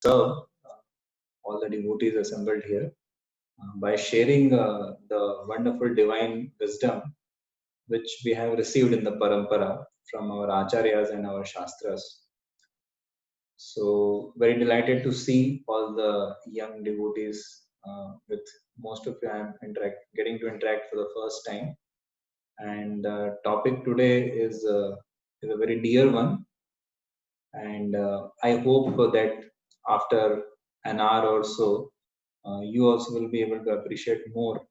serve all the devotees assembled here by sharing the wonderful divine wisdom which we have received in the parampara from our acharyas and our shastras. So very delighted to see all the young devotees. With most of you, I'm getting to interact for the first time. And topic today is a very dear one. And I hope that after an hour or so, you also will be able to appreciate more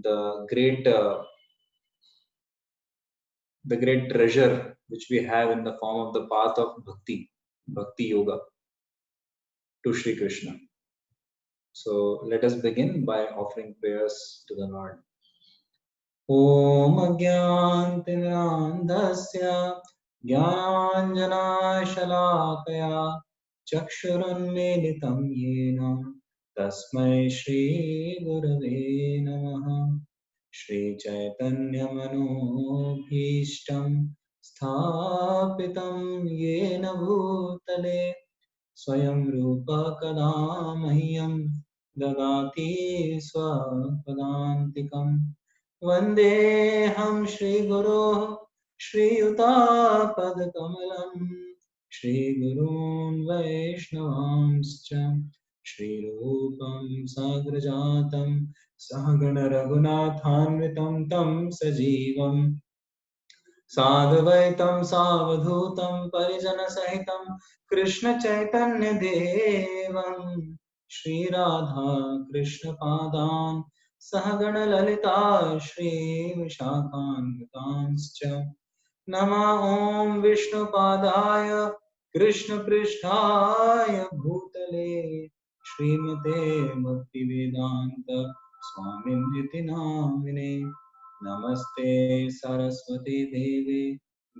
the great the great treasure which we have in the form of the path of bhakti yoga to Sri Krishna. So let us begin by offering prayers to the Lord. Om Agyantinandasya Jnananjanashalakaya Chakshurunmilitam Yena Tasmai Shri Gurave Namaha. Shri Chaitanya Manobhishtam Sthapitam Yena Bhutale Swayam Rupa Kada Mahyam Dadati Swapadantikam Vandeham Shri Guru Shri Yuta Padkamalam Shri Gurun Vaishnavamscha Shri Rupam Sagrajatam Sahagana Raghunathanvitam Tam Sajivam Sadvaitam Savadhutam Parijana Sahitam Krishna Chaitanya Devam Shri Radha Krishna Padan Sahagana Lalita Shri Vishakhanvitanscha Nama Om Vishnu Padaya Krishna Prishtaya Bhutale Srimate Bhaktivedanta Swaminiti Namine Namaste Saraswati Devi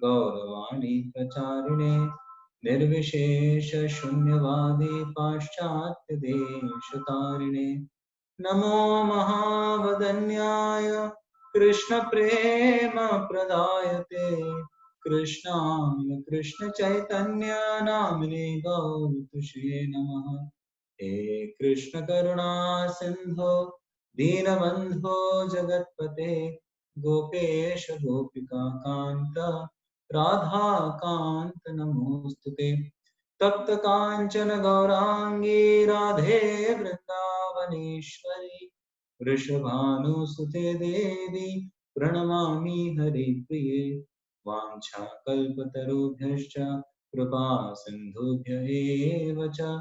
Gauravani Pracharine Nirvishesha Shunyavadi Paschatya Deshatarine Namo Mahavadanyaya Krishna Prema Pradayate Krishnaya Krishna Chaitanya Namine Gautushe Namaha He Krishna Karuna Sindho Deenabandho Jagatpate Gopesh Gopika Kanta Radha Kanta Namostute Tapta Kanchana Gaurangi Radhe Vrindavaneshwari Vrishabhanu Sute Devi Pranamami Hari Priye Vancha Kalpatarubhyascha Kripa Sindhubhya Evacha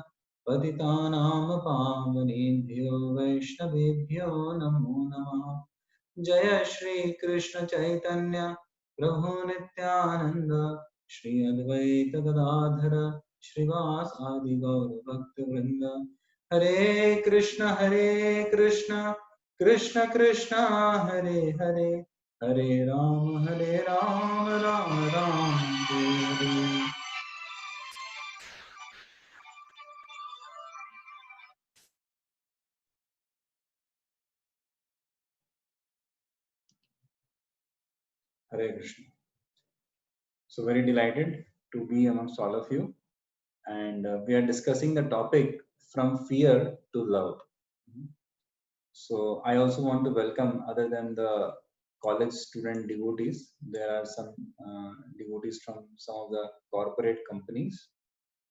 Patitanam Pavanebhyo Vaishnavebhyo Namo Namah Jaya Shri Krishna Chaitanya Prabhu Nityananda Shri Advaita Gadadhara Shrivas Adi Gaura Bhakta Vrinda Hare Krishna Krishna Krishna Hare Hare Hare Ram Ram Ram Hare Hare. Hare Krishna. So very delighted to be amongst all of you, and we are discussing the topic from fear to love. So I also want to welcome, other than the college student devotees, there are some devotees from some of the corporate companies.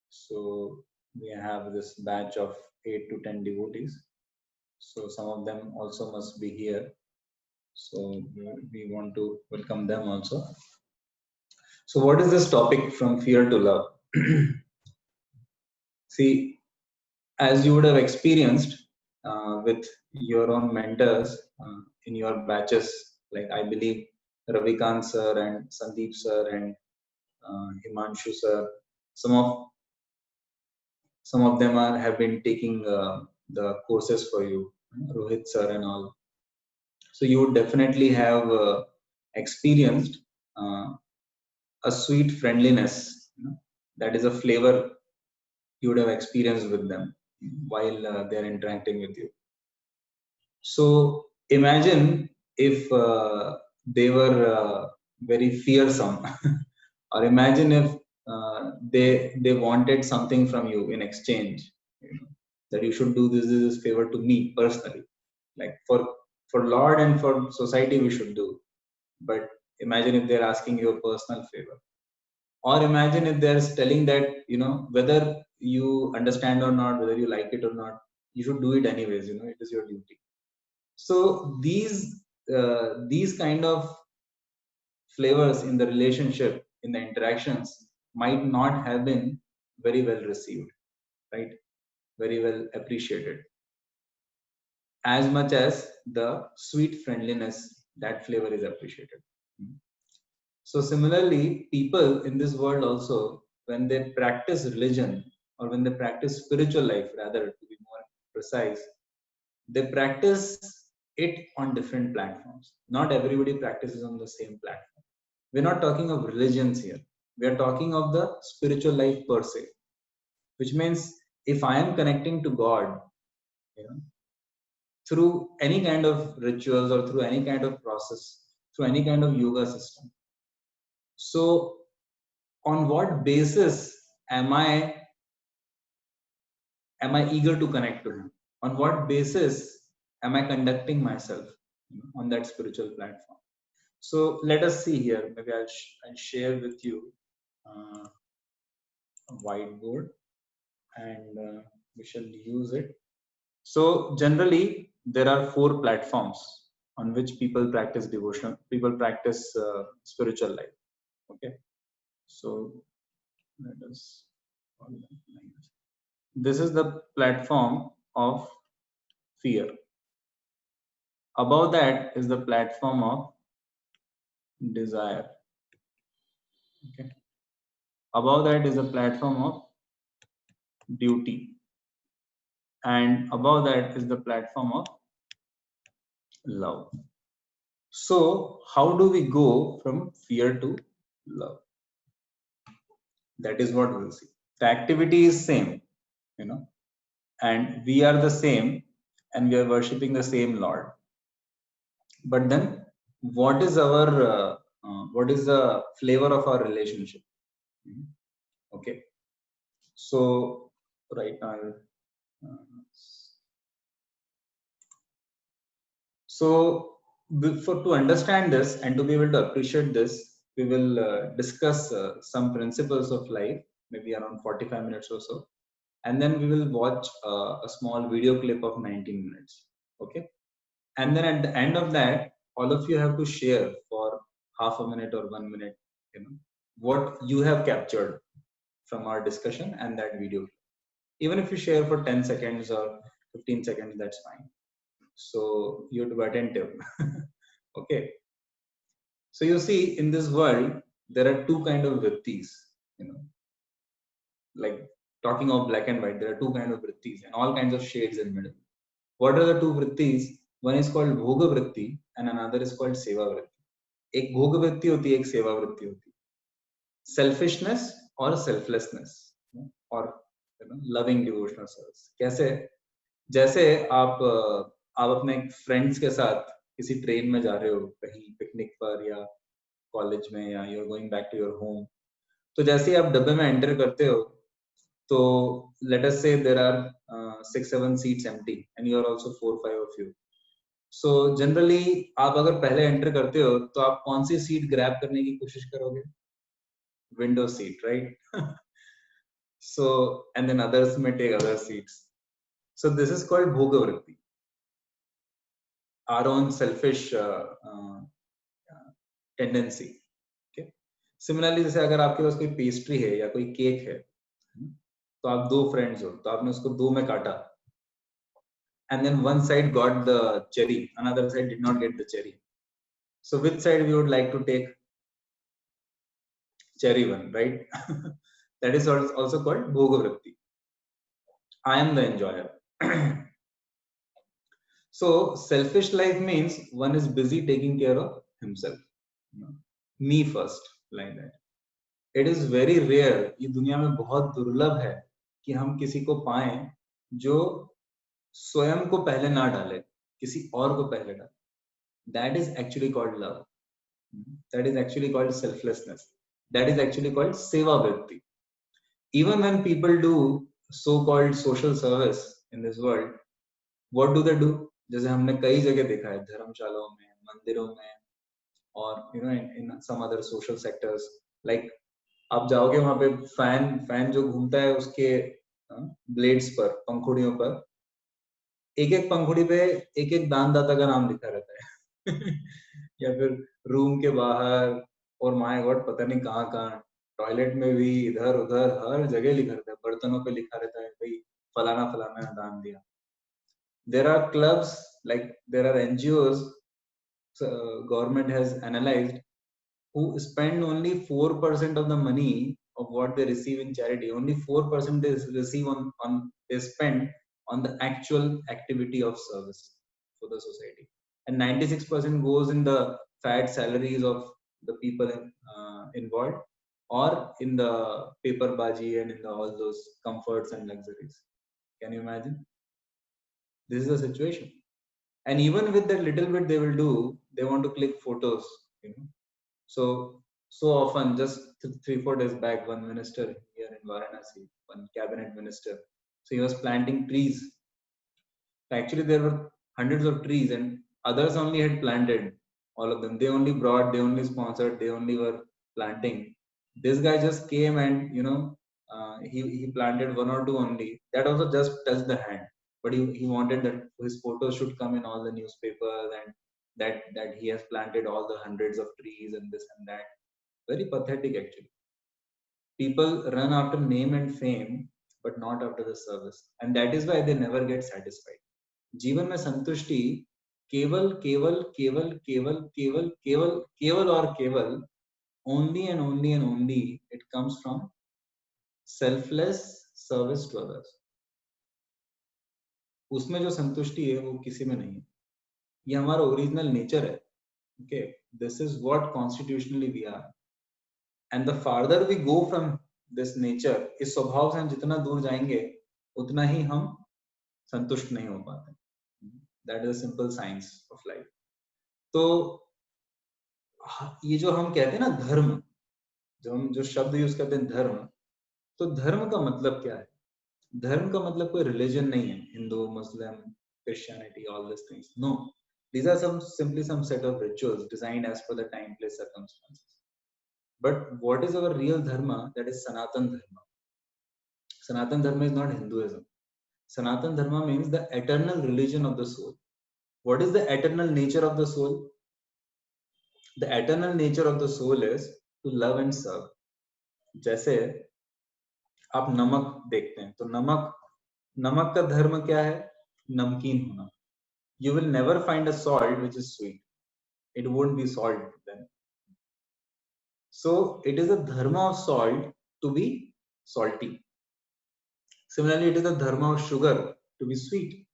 So we have this batch of 8 to 10 devotees. So some of them also must be here. So we want to welcome them also. So what is this topic from fear to love? See, as you would have experienced with your own mentors in your batches, like I believe Ravikant sir and Sandeep sir and Himanshu sir, some of them have been taking the courses for you, Rohit sir and all. So you would definitely have experienced a sweet friendliness. That is a flavor you would have experienced with them while they're interacting with you. So imagine if they were very fearsome, or imagine if they wanted something from you in exchange, that you should do this favor to me personally. Like for Lord and for society we should do, but imagine if they're asking you a personal favor, or imagine if they're telling that whether you understand or not, whether you like it or not, you should do it anyways. It is your duty. So these kind of flavors in the relationship, in the interactions, might not have been very well received, right? Very well appreciated, as much as the sweet friendliness, that flavor is appreciated. So similarly, people in this world also, when they practice religion, or when they practice spiritual life, rather to be more precise, they practice it on different platforms. Not everybody practices on the same platform. We're not talking of religions here. We are talking of the spiritual life per se, which means if I am connecting to God, you know, through any kind of rituals or through any kind of process, through any kind of yoga system. So, on what basis am I eager to connect to Him? On what basis am I conducting myself on that spiritual platform? So let us see here. Maybe I'll share with you a whiteboard, and we shall use it. So generally, there are 4 platforms on which people practice devotion. People practice spiritual life. Okay. So let us. This is the platform of fear. Above that is the platform of desire. Okay. Above that is the platform of duty. And above that is the platform of love. So, how do we go from fear to love? That is what we'll see. The activity is same, and we are the same, and we are worshipping the same Lord. But then, what is the flavor of our relationship? Okay. So, right now, so to understand this and to be able to appreciate this, we will discuss some principles of life, maybe around 45 minutes or so, and then we will watch a small video clip of 19 minutes. Okay, and then at the end of that, all of you have to share for half a minute or 1 minute, what you have captured from our discussion and that video. Even if you share for 10 seconds or 15 seconds, that's fine. So you have to be attentive. Okay. So you see, in this world, there are 2 kind of vrittis, like talking of black and white, there are 2 kind of vrittis and all kinds of shades in middle. What are the 2 vrittis? One is called bhoga vritti and another is called seva vritti. Ek bhoga vritti hoti hai, ek seva vritti hoti hai. Selfishness or selflessness, or loving devotional service. कैसे? जैसे आप अपने friends के साथ किसी train में जा रहे हो कहीं पिकनिक पर या कॉलेज में, या you are going back to your home, तो जैसे ही आप डब्बे में एंटर करते हो, तो let us say there are 6-7 seats empty and you are also 4-5 of you. So generally आप अगर पहले एंटर करते हो तो आप कौन सी सीट ग्रैब करने की कोशिश करोगे? Window seat, right? So and than others may take other seats. So this is called bhoga vritti, our own selfish tendency. Okay. Similarly, जैसे अगर आपके पास कोई पेस्ट्री है या कोई केक है, तो आप 2 फ्रेंड्स हो, तो आपने उसको 2 में काटा, and then one side got the cherry, another side did not get the cherry. So which side we would like to take? Cherry one, right? That is also called bhoga vritti. I am the enjoyer. So selfish life means one is busy taking care of himself. Me first, like that. It is very rare, ये दुनिया में बहुत दुर्लभ है कि हम किसी को पाएं जो स्वयं को पहले ना डाले, किसी और को पहले डाले. That is actually called love. That is actually called selflessness. That is actually called seva vritti. Even when people do so-called social service in this world, what do they do? जैसे हमने कई जगह देखा है, धर्मशालाओं में, मंदिरों में, और in some other social sectors, like आप जाओगे वहां पे फैन जो घूमता है उसके ब्लेड्स पर, पंखुड़ियों पर, एक एक पंखुड़ी पे एक एक दानदाता का नाम लिखा रहता है या फिर रूम के बाहर, और माय गॉड पता नहीं कहाँ कहाँ, टॉयलेट में भी, इधर उधर हर जगह लिखा रहता है, बर्तनों पे लिखा रहता है भाई फलाना फलाना ने दान दिया. There are clubs, like there are NGOs, government has analyzed, who spend only 4% of the money of what they receive in charity. Only 4% they receive they spend on the actual activity of service for the society, and 96% goes in the fat salaries of the people involved, or in the paper baji and in all those comforts and luxuries. Can you imagine? This is the situation. And even with that little bit they will do, they want to click photos, you know. So often, just 3-4 days back, one minister here in Varanasi, one cabinet minister, so he was planting trees. Actually there were hundreds of trees, and others only had planted all of them. They only brought, they only sponsored, they only were planting. This guy just came and he planted one or two only. That also just touched the hand, but he wanted that his photos should come in all the newspapers, and that he has planted all the hundreds of trees and this and that. Very pathetic actually. People run after name and fame, but not after the service, and that is why they never get satisfied. जीवन में संतुष्टि केवल केवल केवल केवल केवल केवल केवल और केवल only and only and only it comes from selfless service to others. उसमें जो संतुष्टि है वो किसी में नहीं है. ये हमारा ओरिजिनल नेचर है. Okay, this is what constitutionally we are. And the farther we go from this nature, इस स्वभाव से हम जितना दूर जाएंगे उतना ही हम संतुष्ट नहीं हो पाते. That is a simple science of life. तो ये जो हम कहते हैं ना धर्म, जो शब्द यूज करते हैं धर्म, तो धर्म का मतलब क्या है? धर्म का मतलब कोई रिलीजन नहीं है, हिंदू, मुस्लिम, Christianity, all these things. No, these are simply some set of rituals designed as per the time, place, circumstances. But what is our real dharma? That is Sanatan Dharma. Sanatan Dharma is not Hinduism. Sanatan Dharma means the eternal religion of the soul. What is the eternal nature of the soul? The eternal nature of the soul is to love and serve. जैसे आप नमक देखते हैं, तो नमक का धर्म क्या है? नमकीन होना. You will never find a salt which is sweet. It won't be salt then. So it is the dharma of salt to be salty. Similarly, it is the dharma of sugar to be sweet.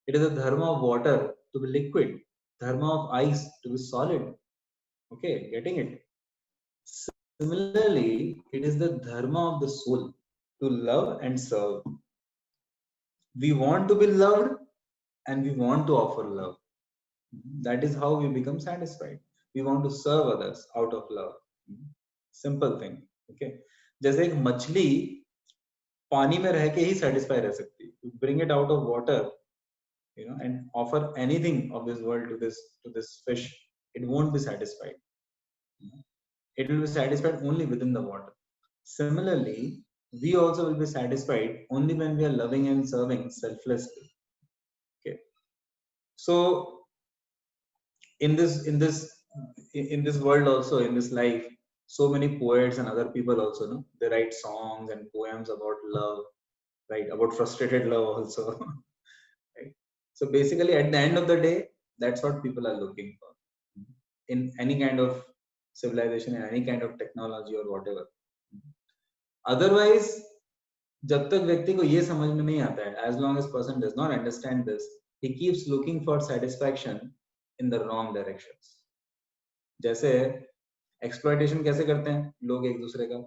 It is the dharma of water to be liquid. Dharma of ice to be solid. Okay, getting it? Similarly, it is the dharma of the soul to love and serve. We want to be loved and we want to offer love. That is how we become satisfied. We want to serve others out of love. Simple thing. Okay. जैसे एक मछली पानी में रह के ही satisfied रह सकती है. You bring it out of water, and offer anything of this world to this fish, it won't be satisfied. It will be satisfied only within the water. Similarly, we also will be satisfied only when we are loving and serving selflessly. Okay. So in this world also, in this life, so many poets and other people also, they write songs and poems about love, right? About frustrated love also. Right? So basically, at the end of the day, that's what people are looking for in any kind of civilization, in any kind of technology or whatever. Otherwise, जब तक व्यक्ति को ये समझ में नहीं आता है, as long as person does not understand this, he keeps looking for satisfaction in the wrong directions. जैसे exploitation कैसे करते हैं लोग एक दूसरे का?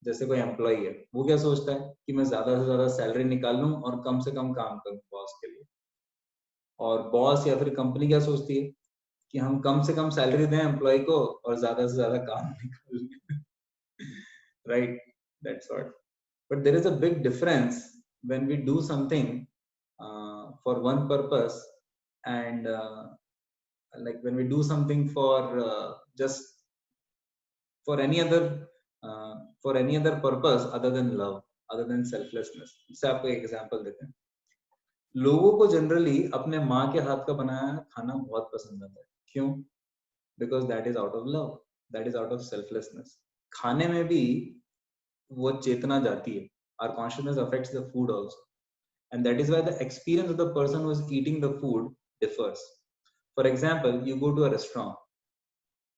जैसे कोई एम्प्लॉय है, वो क्या सोचता है कि मैं ज्यादा से ज्यादा सैलरी निकाल लूं और कम से कम काम करूं बॉस के लिए. और बॉस या फिर कंपनी क्या सोचती है कि हम कम से कम सैलरी दें एम्प्लॉय को और ज्यादा से ज्यादा काम निकाल लें. right? That's what. But there is a big difference when we do something for one purpose, and like when we do something for just for any other for any other purpose other than love, other than selflessness. इससे आपको एक example देते हैं. लोगों को generally अपने माँ के हाथ का बनाया खाना बहुत पसंद आता है. क्यों? Because that is out of love, that is out of selflessness. खाने में भी वो चेतना जाती है. Our consciousness affects the food also, and that is why the experience of the person who is eating the food differs. For example, you go to a restaurant,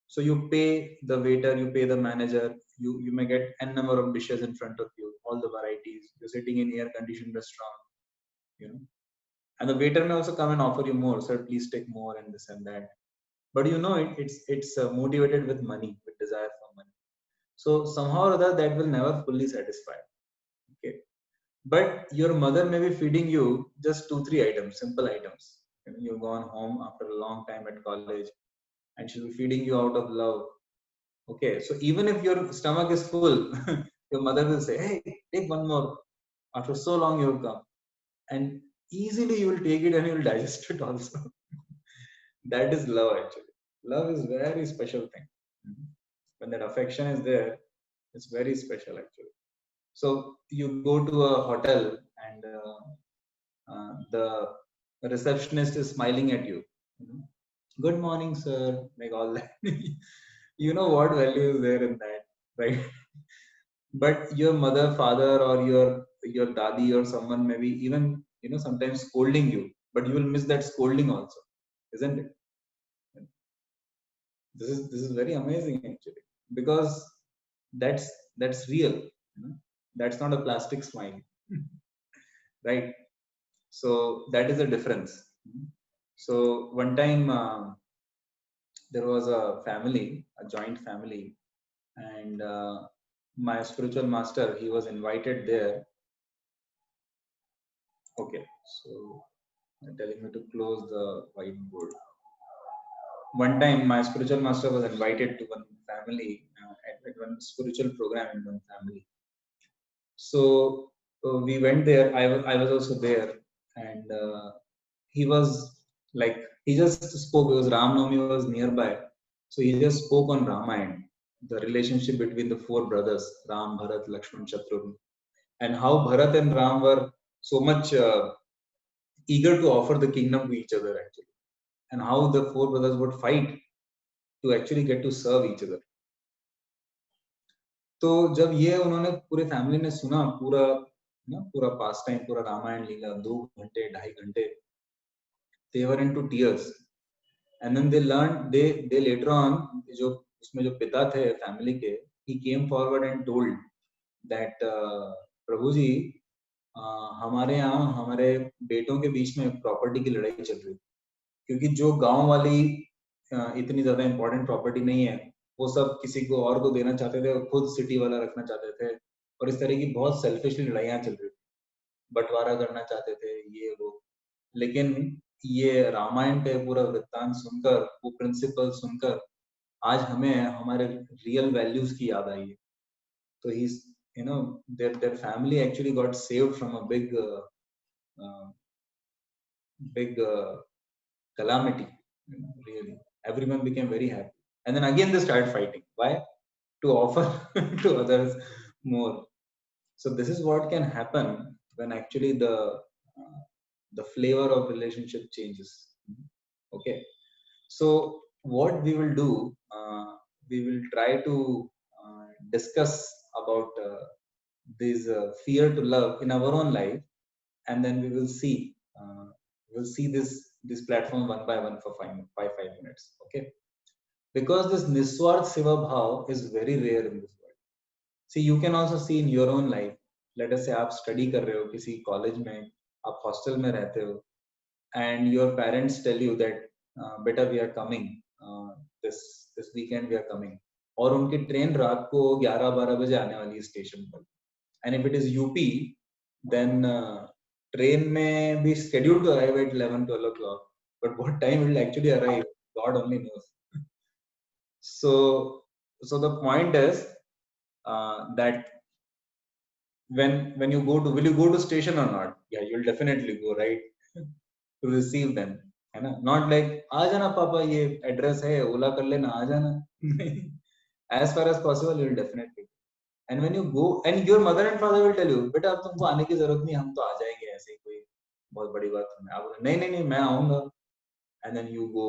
so you pay the waiter, you pay the manager, you may get n number of dishes in front of you, all the varieties. You're sitting in air conditioned restaurant, you know, and the waiter may also come and offer you more, sir, please take more and this and that. But you know it's motivated with money, with desire for money. So somehow or other that will never fully satisfy. Okay, but your mother may be feeding you just 2 3 items, simple items. You know, you've gone home after a long time at college and she'll be feeding you out of love. Okay, so even if your stomach is full, your mother will say, hey, take one more, after so long you've come, and easily you will take it and you will digest it also. That is love actually. Love is very special thing. When that affection is there, it's very special actually. So you go to a hotel and the receptionist is smiling at you, you know, good morning sir, like all that. You know what value is there in that, right? But your mother, father, or your dadi or someone maybe even, you know, sometimes scolding you, but you will miss that scolding also, isn't it? This is very amazing actually, because that's that's real, you know? That's not a plastic smile. Right? So that is the difference. So one time there was a family, a joint family, and my spiritual master, he was invited there. Okay, so they're telling me to close the whiteboard. One time my spiritual master was invited to one family at one spiritual program in one family. So we went there. I was also there, and he was like, he just spoke because Ram Navami was nearby. So he just spoke on Ramayana, the relationship between the four brothers, Ram, Bharat, Lakshman, Shatrughan, and how Bharat and Ram were so much eager to offer the kingdom to each other actually, and how the four brothers would fight to actually get to serve each other. तो जब ये उन्होंने पूरे family ने सुना, पूरा ना पूरा पास टाइम, पूरा रामायण लीला 2 घंटे 2.5 घंटे, they were into tears. And then they learned, they later on, जो उसमें जो पिता थे फैमिली के, he came forward and told that प्रभु जी, हमारे यहाँ हमारे बेटों के बीच में प्रॉपर्टी की लड़ाई चल रही, क्योंकि जो गांव वाली इतनी ज्यादा इंपॉर्टेंट प्रॉपर्टी नहीं है, वो सब किसी को और को देना चाहते थे और खुद सिटी वाला रखना चाहते थे, और इस तरह की बहुत सेल्फिशली लड़ाइयाँ चल रही थी, बंटवारा करना चाहते थे ये वो. लेकिन ये रामायण का पूरा वृत्तांत सुनकर, वो प्रिंसिपल सुनकर, आज हमें हमारे रियल वैल्यूज की याद आई है. तो ही, you know, their family actually got saved from a big calamity, you know, really. Everyone became very happy, and then again they started fighting. Why? To offer to others more. So this is what can happen when actually the flavor of relationship changes. Okay, so what we will do, we will try to discuss about this fear to love in our own life, and then we will see, we'll see this platform one by one for 5 minutes. Okay, because this niswart siva bhav is very rare in this world. See, you can also see in your own life. Let us say आप study कर रहे हो किसी college में, आप hostel में रहते हो, and your parents tell you that beta we are coming, this weekend we are coming, और उनकी ट्रेन रात को 11-12 बजे आने वाली है स्टेशन पर. And if it is UP, then train may be scheduled to arrive at 11-12 o'clock, but what time it will actually arrive, God only knows. So the point is, that when you go to, will you go to station or not? Yeah, you'll definitely go, right? To receive them, है ना? Not like आ जाना पापा ये address है ओला कर लेना आ जाना. As far as possible you'll definitely. And when you go, and your mother and father will tell you, बेटा अब तुमको आने की जरूरत नहीं, हम तो आ जाएंगे, ऐसे ही कोई बहुत बड़ी बात नहीं. आप नहीं नहीं नहीं मैं आऊंगा. And then you go,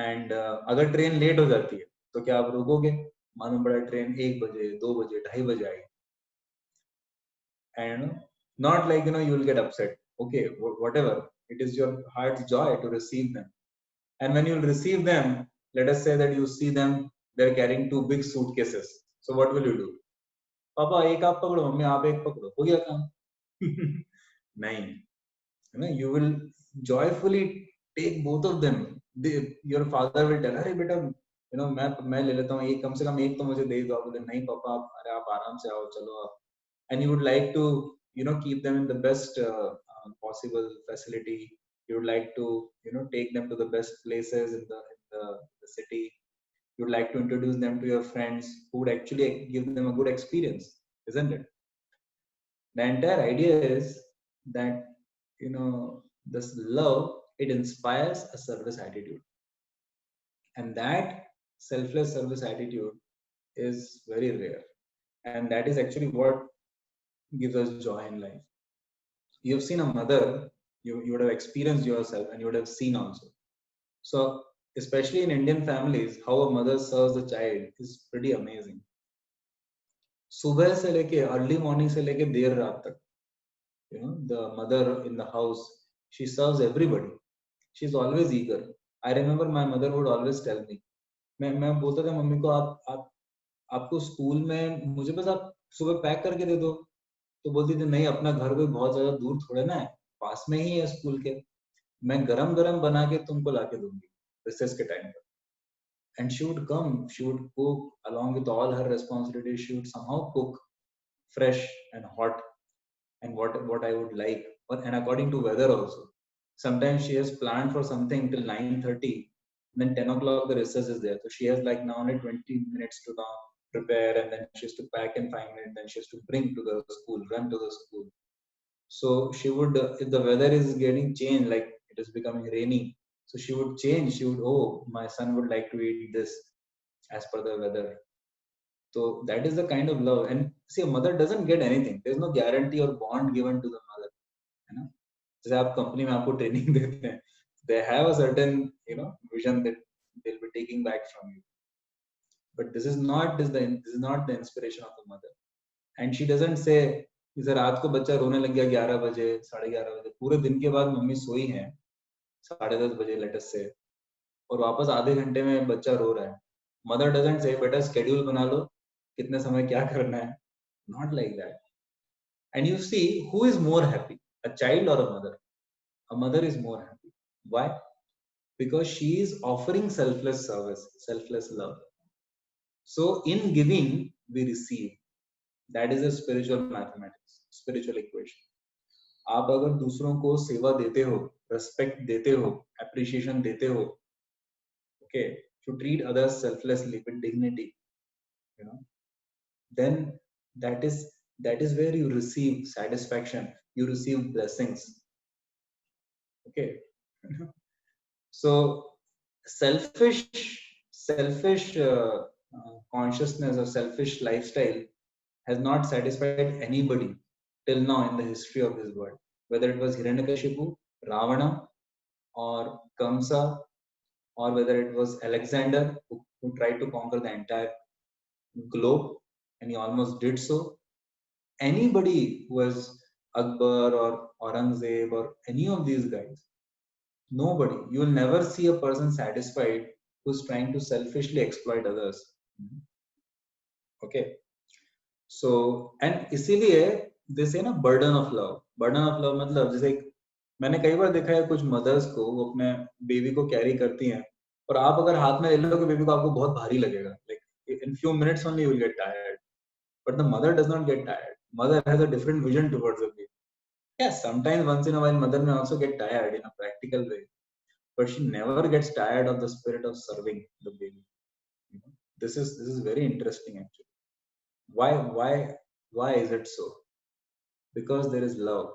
and अगर ट्रेन लेट हो जाती है तो क्या आप रुकोगे? मालूम पड़ा ट्रेन 1 बजे 2 बजे 2:30 बजे आएगी, and not like you will get upset. Okay, whatever, it is your heart's joy to receive them. And when you receive them, let us say that you see them, they're carrying 2 big suitcases. So what will you do? पापा एक आप पकड़ो, mummy आप एक पकड़ो, हो गया काम. नहीं, you will joyfully take both of them. Your father will tell, अरे बेटा मैं ले लेता हूँ, एक कम से कम एक तो मुझे दे दो. आप बोले नहीं पापा, अरे आप आराम से आओ, चलो आप. And you would like to keep them in the best possible facility. You would like to take them to the best places in the city. You would like to introduce them to your friends who would actually give them a good experience, isn't it? The entire idea is that this love, it inspires a service attitude, and that selfless service attitude is very rare, and that is actually what gives us joy in life. You've seen a mother, you would have experienced yourself, and you would have seen also. So especially in Indian families, how a mother serves the child is pretty amazing. सुबह से लेके early morning से लेके देर रात तक, the mother in the house, she serves everybody. She's always eager. I remember my mother would always tell me, मैं बोलता था मम्मी को, आप आपको स्कूल में मुझे बस आप सुबह पैक करके दे दो. तो बोलती थी नहीं, अपना घर कोई बहुत ज्यादा दूर थोड़े ना है, पास में ही है स्कूल के, मैं गरम गरम बना के तुमको लाके दूंगी रिसेस के टाइम पर. And she would come, she would cook along with all her responsibilities. She would somehow cook fresh and hot, and what I would like, and according to weather also. Sometimes she has planned for something till 9:30, then 10 o'clock the recess is there. So she has like now only 20 minutes to now prepare, and then she has to pack in 5 minutes, then she has to bring to the school, run to the school. So she would, if the weather is getting changed, like it is becoming rainy, so she would change. She would, oh, my son would like to eat this as per the weather. So that is the kind of love. And see, a mother doesn't get anything. There's no guarantee or bond given to the mother. है ना? जैसे आप company में आपको training देते हैं, they have a certain vision that they'll be taking back from you. But this is not the inspiration of the mother. And she doesn't say, जैसे रात को बच्चा रोने लग गया 11 बजे 11:30 बजे, पूरे दिन के बाद मम्मी सोई है 10:30 बजे लेटेस्ट से, और वापस आधे घंटे में बच्चा रो रहा है. मदर डजंट से बेटा स्केड्यूल बना लो, कितने समय क्या करना है. Not like that. And you see who is more happy, a child or a mother. A mother is more happy. Why? Because she is offering selfless service, selfless love. So in giving we receive. That is a spiritual mathematics, spiritual equation. आप अगर दूसरों को सेवा देते हो, respect देते हो, appreciation देते हो, okay, to treat others selflessly with dignity, then that is where you receive satisfaction, you receive blessings. Okay. So selfish consciousness or selfish lifestyle has not satisfied anybody till now in the history of this world, whether it was Hiranyakashipu, Ravana, or Kamsa, or whether it was Alexander who tried to conquer the entire globe, and he almost did so. Anybody who was Akbar or Aurangzeb or any of these guys, nobody, you will never see a person satisfied who's trying to selfishly exploit others. Okay. So, and इसीलिए they say ना burden of love. Burden of love मतलब जैसे मैंने कई बार देखा है कुछ mother's को, वो अपने बेबी को कैरी करती हैं, और आप अगर हाथ में ले लोगे बेबी को, आपको बहुत भारी लगेगा. Like in few minutes only you will get tired. But the mother does not get tired. Mother has a different vision towards the baby. Yes, sometimes once in a while mother may also get tired in a practical way, but she never gets tired of the spirit of serving the baby. This is very interesting actually. Why is it so? Because there is love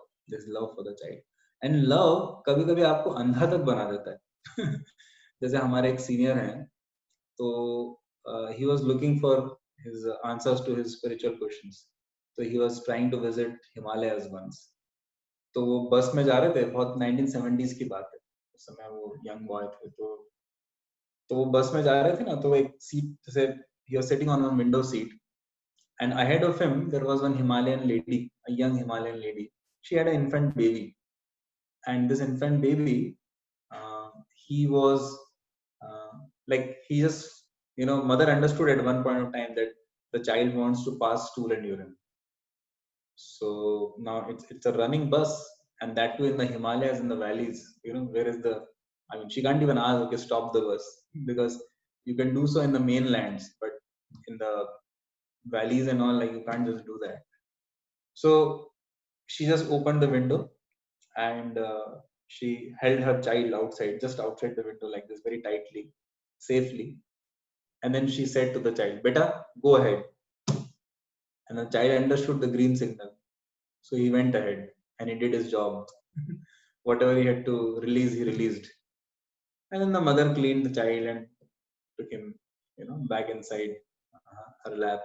for the child. And love कभी कभी आपको अंधा तक बना देता है. जैसे हमारे एक सीनियर हैं, तो he was looking for his answers to his spiritual questions. So he was trying to visit Himalayas once. तो वो बस में जा रहे थे, बहुत 1970s की बात है, उस समय वो यंग बॉय थे, तो वो बस में जा रहे थे ना, तो एक सीट जैसे he was sitting on a window seat, and ahead of him there was one Himalayan lady, a young Himalayan lady. She had an infant baby, and this infant baby, he was like, he just, mother understood at one point of time that the child wants to pass stool and urine. So now it's a running bus, and that too in the Himalayas, in the valleys. Where is the? I mean, she can't even ask, okay, stop the bus, because you can do so in the mainlands, but in the valleys and all, like, you can't just do that. So she just opened the window, and she held her child outside, just outside the window, like this, very tightly, safely. And then she said to the child, "Beta, go ahead." And the child understood the green signal. So he went ahead and he did his job. Whatever he had to release, he released. And then the mother cleaned the child and took him, back inside her lap.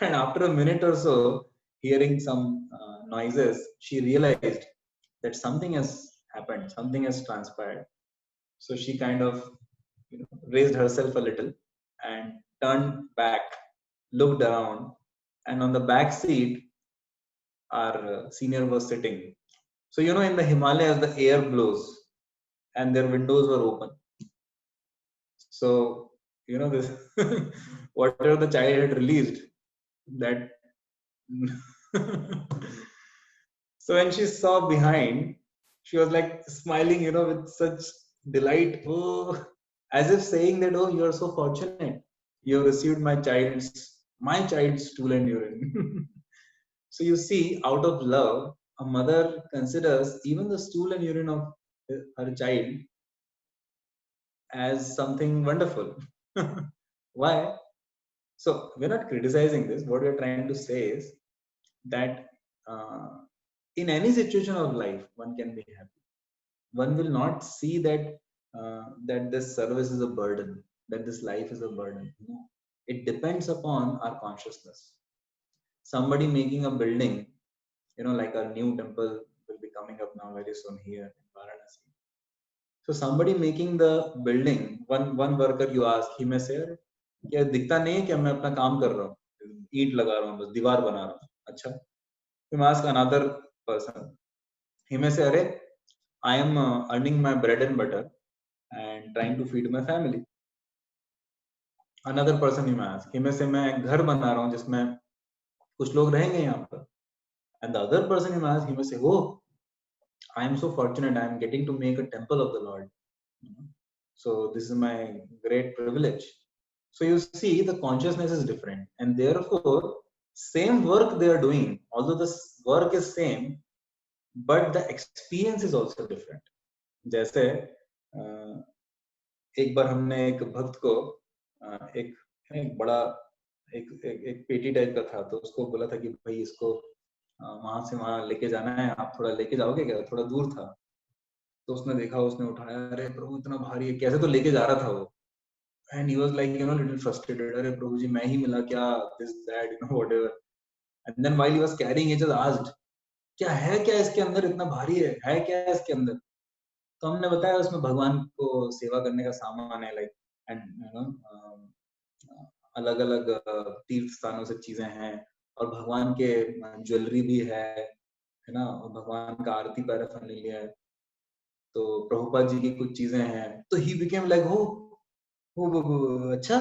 And after a minute or so, hearing some noises, she realized that something has happened, something has transpired. So she kind of, raised herself a little and turned back, looked around, and on the back seat, our senior was sitting. So, in the Himalayas, the air blows and their windows were open. So, this whatever the child had released, that. So when she saw behind, she was like smiling, with such delight. Oh, as if saying that, oh, you are so fortunate. You have received my child's stool and urine. So you see, out of love, a mother considers even the stool and urine of her child as something wonderful. Why? So we're not criticizing this. What we're trying to say is that uh, in any situation of life, one can be happy. One will not see that this service is a burden, that this life is a burden. No. It depends upon our consciousness. Somebody making a building, like a new temple will be coming up now very soon here in Varanasi. So somebody making the building, one worker you ask, he may say, क्या दिखता नहीं है क्या मैं अपना काम कर रहा हूँ, ईंट लगा रहा हूँ, बस दीवार बना रहा हूँ. अच्छा. You may ask another person, he may say, अरे, I am earning my bread and butter and trying to feed my family. Another person he may ask, he may say, मैं घर बना रहा हूँ जिसमें कुछ लोग रहेंगे यहाँ पर. And the other person he may ask, he may say, oh, I am so fortunate, I am getting to make a temple of the Lord. So this is my great privilege. So you see, the consciousness is different, and therefore, same work they are doing, although the work is same, but the experience is also different. जैसे एक बार हमने एक भक्त को एक बड़ा एक पेटी टाइप का था, तो उसको बोला था कि भाई इसको वहां से वहां लेके जाना है, आप थोड़ा लेके जाओगे क्या, थोड़ा दूर था. तो उसने देखा, उसने उठाया, अरे प्रभु इतना भारी है, कैसे तो लेके जा रहा था वो. And he was like, little frustrated. अरे प्रभु जी मैं ही मिला क्या, this that, whatever. And then while he was carrying, he just asked, क्या है क्या इसके अंदर, इतना भारी है क्या इसके अंदर. तो हमने बताया उसमें भगवान को सेवा करने का सामान है, लाइक, एंड अलग अलग तीर्थ स्थानों से चीजें हैं, और भगवान के ज्वेलरी भी है ना, और भगवान का आरती पैराफर्नालिया है, तो प्रभुपाद जी की कुछ चीजें हैं. तो ही बिकेम लाइक, हो अच्छा.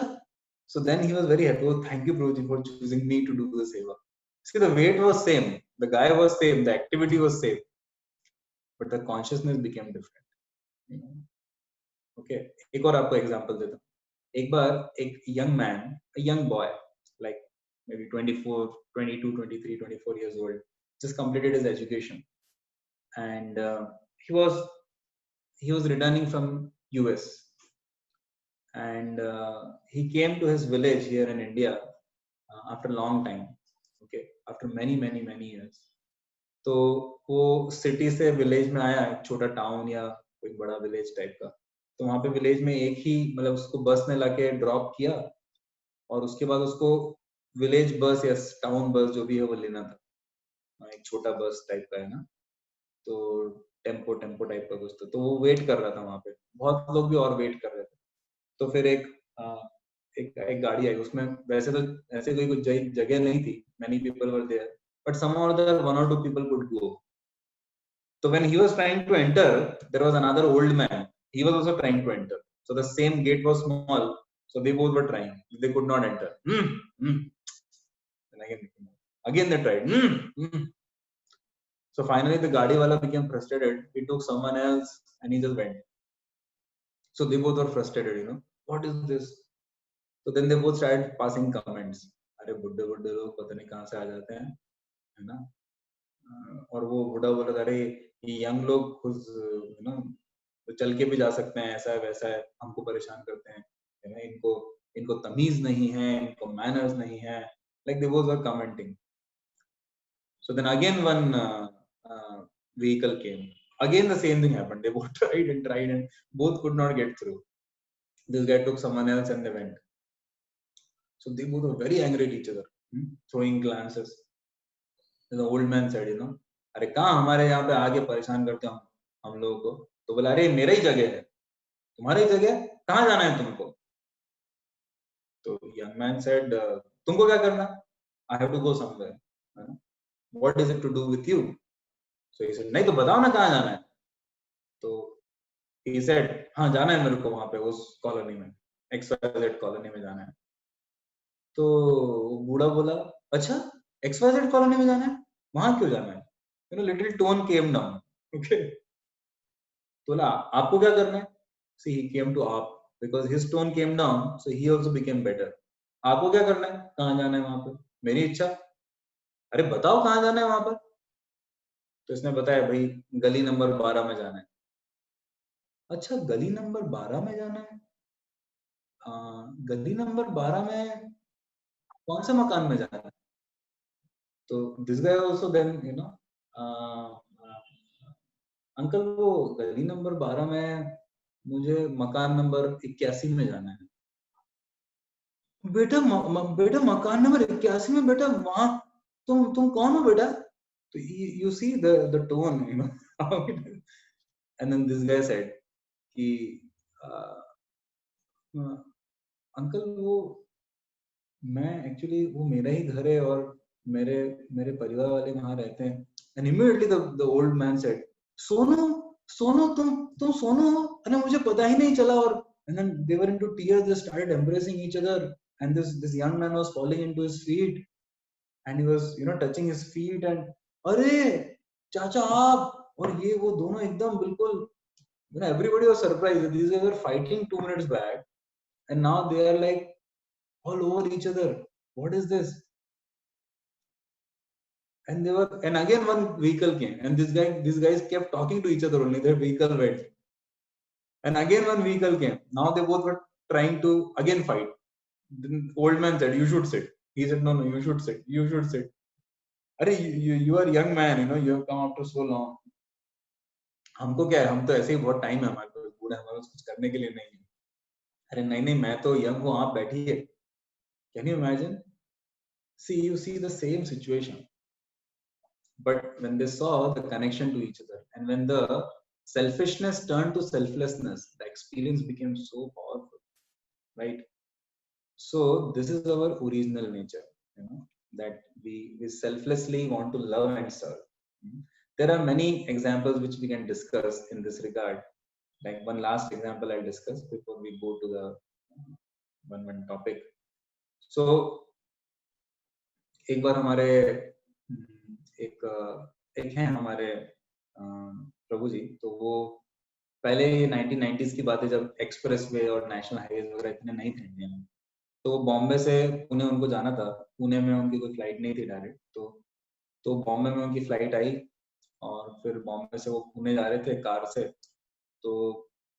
So then he was very happy. Oh, thank you, Prabhuji, for choosing me to do the seva. See, the weight was same, the guy was same, the activity was same, but the consciousness became different. Okay. एक और आपको example देता हूँ. एक बार एक young man, a young boy, like maybe 24, 22, 23, 24 years old, just completed his education, and he was returning from US, and he came to his village here in India after a long time. Okay, after many years. तो वो city से village में आया, एक छोटा town या कोई बड़ा विलेज टाइप का। तो वहां पे विलेज में एक ही मतलब उसको बस ने लाके ड्रॉप किया और उसके बाद उसको विलेज बस या टाउन बस जो भी है वो लेना था। एक छोटा बस टाइप का है ना, तो टेम्पो टेम्पो टाइप का कुछ तो वो वेट कर रहा था वहां पे, बहुत लोग भी और वेट कर रहे थे। तो फिर एक गाड़ी आई, उसमें वैसे तो ऐसे कोई कुछ जगह नहीं थी, many people were there, but somehow or other one or two people could go. So when he was trying to enter, there was another old man. He was also trying to enter. So the same gate was small, so they both were trying. They could not enter. And again they tried. So finally the gaadi wala became frustrated. He took someone else and he just went. So they both were frustrated. What is this? So then they both started passing comments. अरे बुड्ढे बुड्ढे लोग पता नहीं कहाँ से आ जाते हैं, है ना? और वो बुढ़ा बोला था, अरे ये यंग लोग खुद तो चल के भी जा सकते हैं, ऐसा है वैसा है, हमको परेशान करते हैं, है ना? इनको इनको तमीज नहीं है, इनको मैनर्स नहीं है, like they both were commenting. So then again one vehicle came. Again the same thing happened. They both tried and both could not get through. This guy took someone else and they went. So they both were very angry at each other, throwing glances. The old man said, अरे कहाँ हमारे यहाँ पे आगे परेशान करते हो हम लोगों को? तो बोला, अरे मेरा ही जगह है, तुम्हारी जगह, कहाँ जाना है तुमको? तो young man said, तुमको क्या करना? I have to go somewhere. What is it to do with you? So he said, नहीं तो बताओ ना कहाँ जाना है? तो he said, हाँ जाना है मेरे को वहां पे उस कॉलोनी में, XYZ कॉलोनी में जाना है। तो बूढ़ा बोला, अच्छा XYZ कॉलोनी में जाना है, वहां क्यों जाना है? Little tone came down. Okay, तो बोला आपको क्या करना है? See, he came to आप because his tone came down, so he also became better. आपको क्या करना है? कहाँ जाना है वहां पे? मेरी इच्छा। अरे बताओ कहाँ जाना है वहां पर? तो इसने बताया, भाई गली नंबर 12 में जाना है। अच्छा गली नंबर 12 में जाना है? गली नंबर 12 में कौन से मकान में जाना है? तो this guy also then uncle वो गली नंबर 12 में मुझे मकान नंबर 81 में जाना है। बेटा बेटा मकान नंबर 81 में, बेटा वहां तुम कौन हो बेटा? तो you see the tone, and then this guy said कि अंकल वो मैं एक्चुअली वो मेरा ही घर है और मेरे मेरे परिवार वाले वहां रहते हैं। And immediately the old man said, सोनो सोनो तुम सोनो हो? अरे मुझे पता ही नहीं चला। और and then they were into tears, they started embracing each other, and this young man was falling into his feet and he was touching his feet and अरे चाचा आप और ये वो दोनों एकदम बिल्कुल everybody was surprised. These guys were fighting 2 minutes back and now they are like all over each other. What is this? And they were, and again one vehicle came and these guys kept talking to each other only. Their vehicle went and again one vehicle came. Now they both were trying to again fight. The old man said, you should sit. He said, no, you should sit, you should sit. अरे you are young man, you have come after so long. हमको क्या है, हम तो ऐसे ही बहुत time है हमारे पास, बूढ़े हमारे पास कुछ करने के लिए नहीं है। अरे नहीं नहीं मैं तो यंग हूँ, आप बैठिए। Can you imagine? See, you see the same situation, but when they saw the connection to each other and when the selfishness turned to selflessness, the experience became so powerful, right? So this is our original nature, that we selflessly want to love and serve. There are many examples which we can discuss in this regard. Like one last example I'll discuss before we go to the one topic. So एक बार हमारे एक एक हैं हमारे प्रभु जी, तो वो पहले 1990s की बात है जब एक्सप्रेस वे और नेशनल हाईवे वगैरह इतने नहीं थे इंडिया में। तो बॉम्बे से पुणे उनको जाना था, पुणे में उनकी कोई फ्लाइट नहीं थी डायरेक्ट, तो बॉम्बे में उनकी फ्लाइट आई और फिर बॉम्बे से वो पुणे जा रहे थे कार से। तो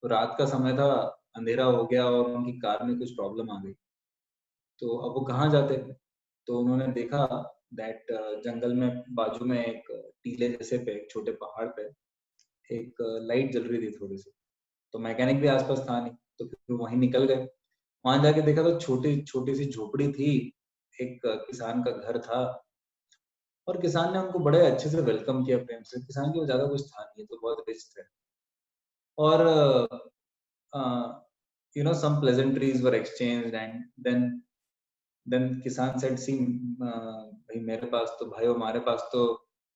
रात का समय था, अंधेरा हो गया और उनकी कार में कुछ प्रॉब्लम आ गई, तो अब वो कहाँ जाते? तो उन्होंने देखा दैट जंगल में बाजू में एक टीले जैसे पे एक छोटे पहाड़ पे एक लाइट जल रही थी थोड़ी सी। तो मैकेनिक भी आसपास था नहीं, तो फिर वहीं निकल गए। वहां जाके देखा तो छोटी छोटी सी झोपड़ी थी, एक किसान का घर था, और किसान ने उनको बड़े अच्छे से वेलकम किया, प्रेम से। किसान के वो ज्यादा कुछ था नहीं, तो बहुत रिच थे। और some pleasantries were exchanged, and then किसान said, see, भाई मेरे पास तो, भाई हमारे पास तो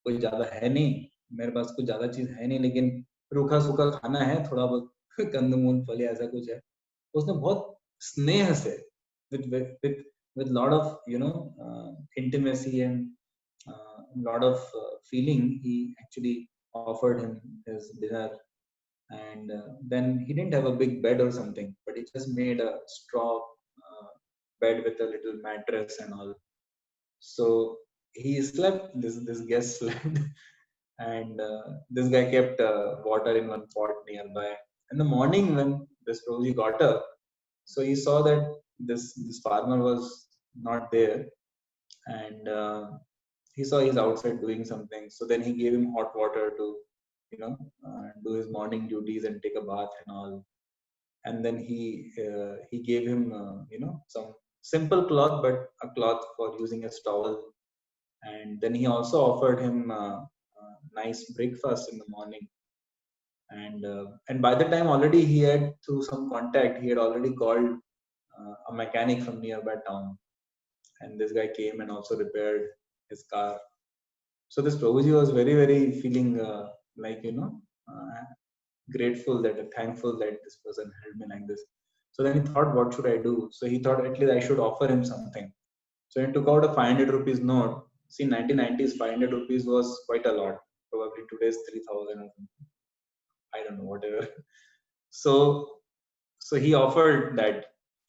कोई ज्यादा है नहीं, मेरे पास कुछ ज्यादा चीज है नहीं, लेकिन रूखा सूखा खाना है, थोड़ा बहुत कंदमूल फल या ऐसा कुछ है। तो उसने बहुत स्नेह से, with with with with lot of intimacy and lot of feeling, he actually offered him his dinner. And then he didn't have a big bed or something, but he just made a straw bed with a little mattress and all. So he slept, this guest slept, and this guy kept water in one pot nearby. In the morning, when this Rosie got up, so he saw that this farmer was not there, and he saw he's outside doing something. So then he gave him hot water to, do his morning duties and take a bath and all. And then he gave him some simple cloth, but a cloth for using as towel. And then he also offered him nice breakfast in the morning. And by the time already he had, through some contact, he had already called a mechanic from nearby town, and this guy came and also repaired his car. So this Prabhuji was very, very feeling like, grateful, that thankful that this person helped me like this. So then he thought, what should I do? So he thought, at least I should offer him something. So he took out a 500 rupees note. See, 1990s 500 rupees was quite a lot. Probably today's 3,000 or something. I don't know, whatever. So he offered that,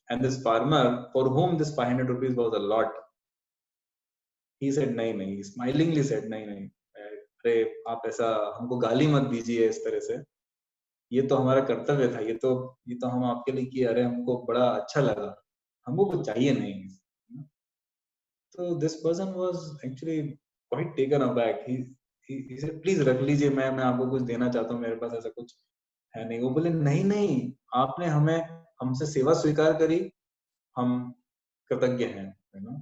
and this farmer, for whom this 500 rupees was a lot, he said नहीं नहीं, he smilingly said नहीं नहीं, अरे आप ऐसा हमको गाली मत दीजिए इस तरह से, ये तो हमारा कर्तव्य था, ये तो हम आपके लिए किए, अरे हमको बड़ा अच्छा लगा, हमको कुछ चाहिए नहीं। So this person was actually quite taken aback. He said, please रख लीजिए, मैं आपको कुछ देना चाहता हूँ, मेरे पास ऐसा कुछ है नहीं। वो बोले नहीं नहीं, आपने हमसे सेवा स्वीकार करी, हम कृतज्ञ हैं, है ना।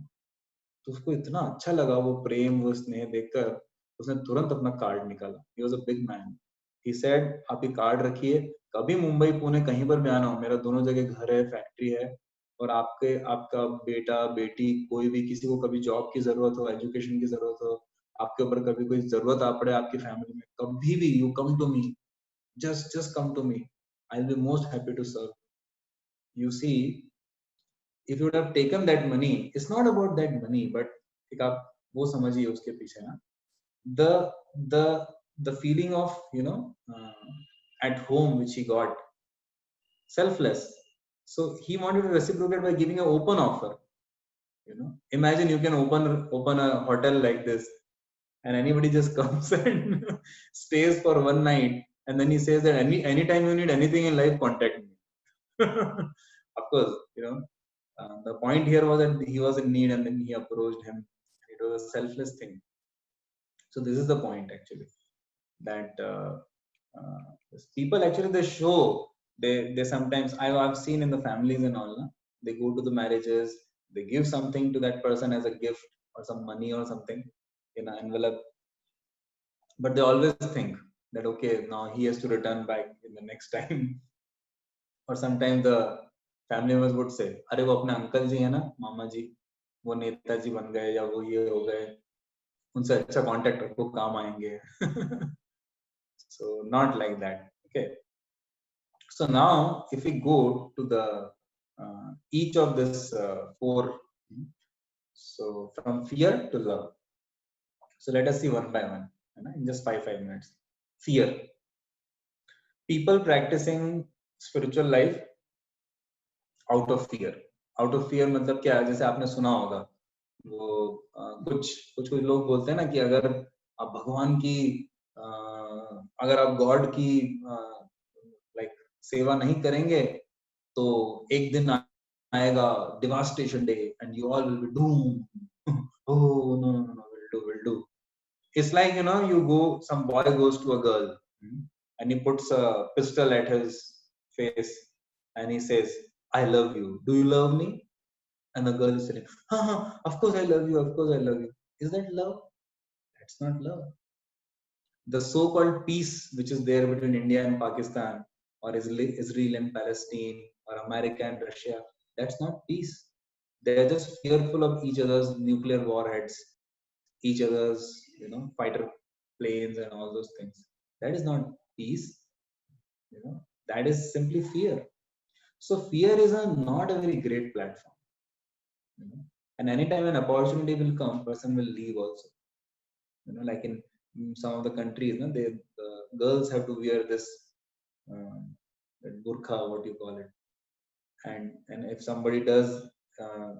तो उसको इतना अच्छा लगा वो प्रेम, वो स्नेह देखकर, उसने तुरंत अपना कार्ड निकाला। He was a big man. He said, आप ये कार्ड रखिए, कभी मुंबई पुणे कहीं पर भी आना हो, मेरा दोनों जगह घर है, फैक्ट्री है, और आपका बेटा बेटी कोई भी, किसी को कभी जॉब की जरूरत हो, एजुकेशन की जरूरत हो, आपके ऊपर कभी कोई जरूरत आ पड़े आपकी फैमिली में, कभी भी you come to me, just come to me, I'll be most happy to serve. You see, if you would have taken that money, it's not about that money, but एक आप वो समझिए उसके पीछे ना, the the the feeling of, at home which he got, selfless. So he wanted to reciprocate by giving an open offer. Imagine you can open a hotel like this, and anybody just comes and stays for one night, and then he says that anytime you need anything in life, contact me. Of course, the point here was that he was in need, and then he approached him. It was a selfless thing. So this is the point actually, that people actually, they show, they sometimes, I've seen in the families and all, na, they go to the marriages, they give something to that person as a gift, or some money or something in an envelope, but they always think that okay, now he has to return back in the next time. Or sometimes the family members would say, अरे वो अपने uncle जी है ना, मामा जी, वो नेताजी बन गए, या वो ये हो गए, उनसे अच्छा कांटेक्ट रखो, काम आएंगे. So not like that. Okay. So now if we go to the each of this four, so from fear to love. So let us see one by one, in just 5 minutes. Fear. People practicing spiritual life out of fear. Out of fear मतलब क्या है? जैसे आपने सुना होगा, वो कुछ लोग बोलते हैं ना कि अगर आप भगवान की, अगर आप गॉड की लाइक सेवा नहीं करेंगे, तो एक दिन आएगा devastation day and you all will be doomed. Oh no, we'll do. It's like, you know, some boy goes to a girl, and he puts a pistol at his face and he says, I love you, do you love me? And the girl is saying, of course I love you, of course I love you. Is that love? That's not love. The so-called peace which is there between India and Pakistan, or Israel and Palestine, or America and Russia, that's not peace. They're just fearful of each other's nuclear warheads, each other's, you know, fighter planes and all those things. That is not peace. You know, that is simply fear. So fear is not a very great platform. You know? And anytime an opportunity will come, person will leave also. You know, like in some of the countries, you know, the girls have to wear this that burqa, what you call it, and if somebody does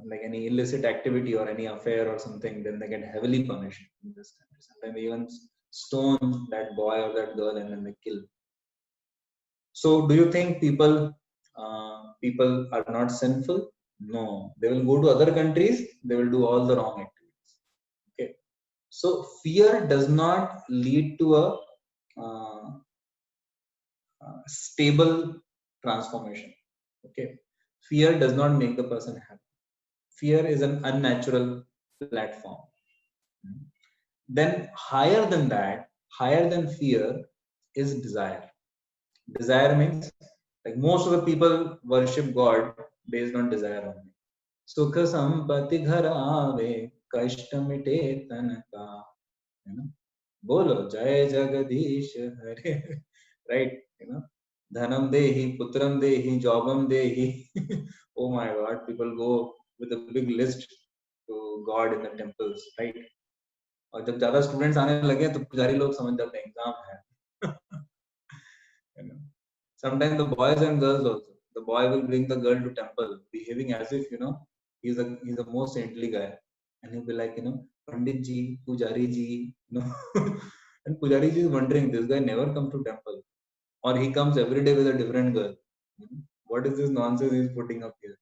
like any illicit activity or any affair or something, then they get heavily punished in this country. Sometimes they even stone that boy or that girl and then they kill. So do you think people are not sinful? No, they will go to other countries, they will do all the wrong activities. Okay, so fear does not lead to a uh, stable transformation. Okay, fear does not make the person happy. Fear is an unnatural platform. Then higher than that, higher than fear is desire. Desire means, like, most of the people worship God based on desire only. Sukha sampati ghar aave, kashta mite tan ka. You know, bolo jai jagadish hare. Right? You know, dhanam dehi, putram dehi, jobam dehi. Oh my God, people go with a big list to God in the temples, right? और जब ज्यादा students आने लगे तो पुजारी लोग समझ जाते हैं एग्जाम है. You know, sometimes the boys and girls also, the boy will bring the girl to temple behaving as if, you know, he's the most saintly guy, and he'll be like, you know, Pandit ji, Pujari ji, you know. And Pujari ji is wondering, this guy never comes to temple, or he comes every day with a different girl. What is this nonsense he's putting up here?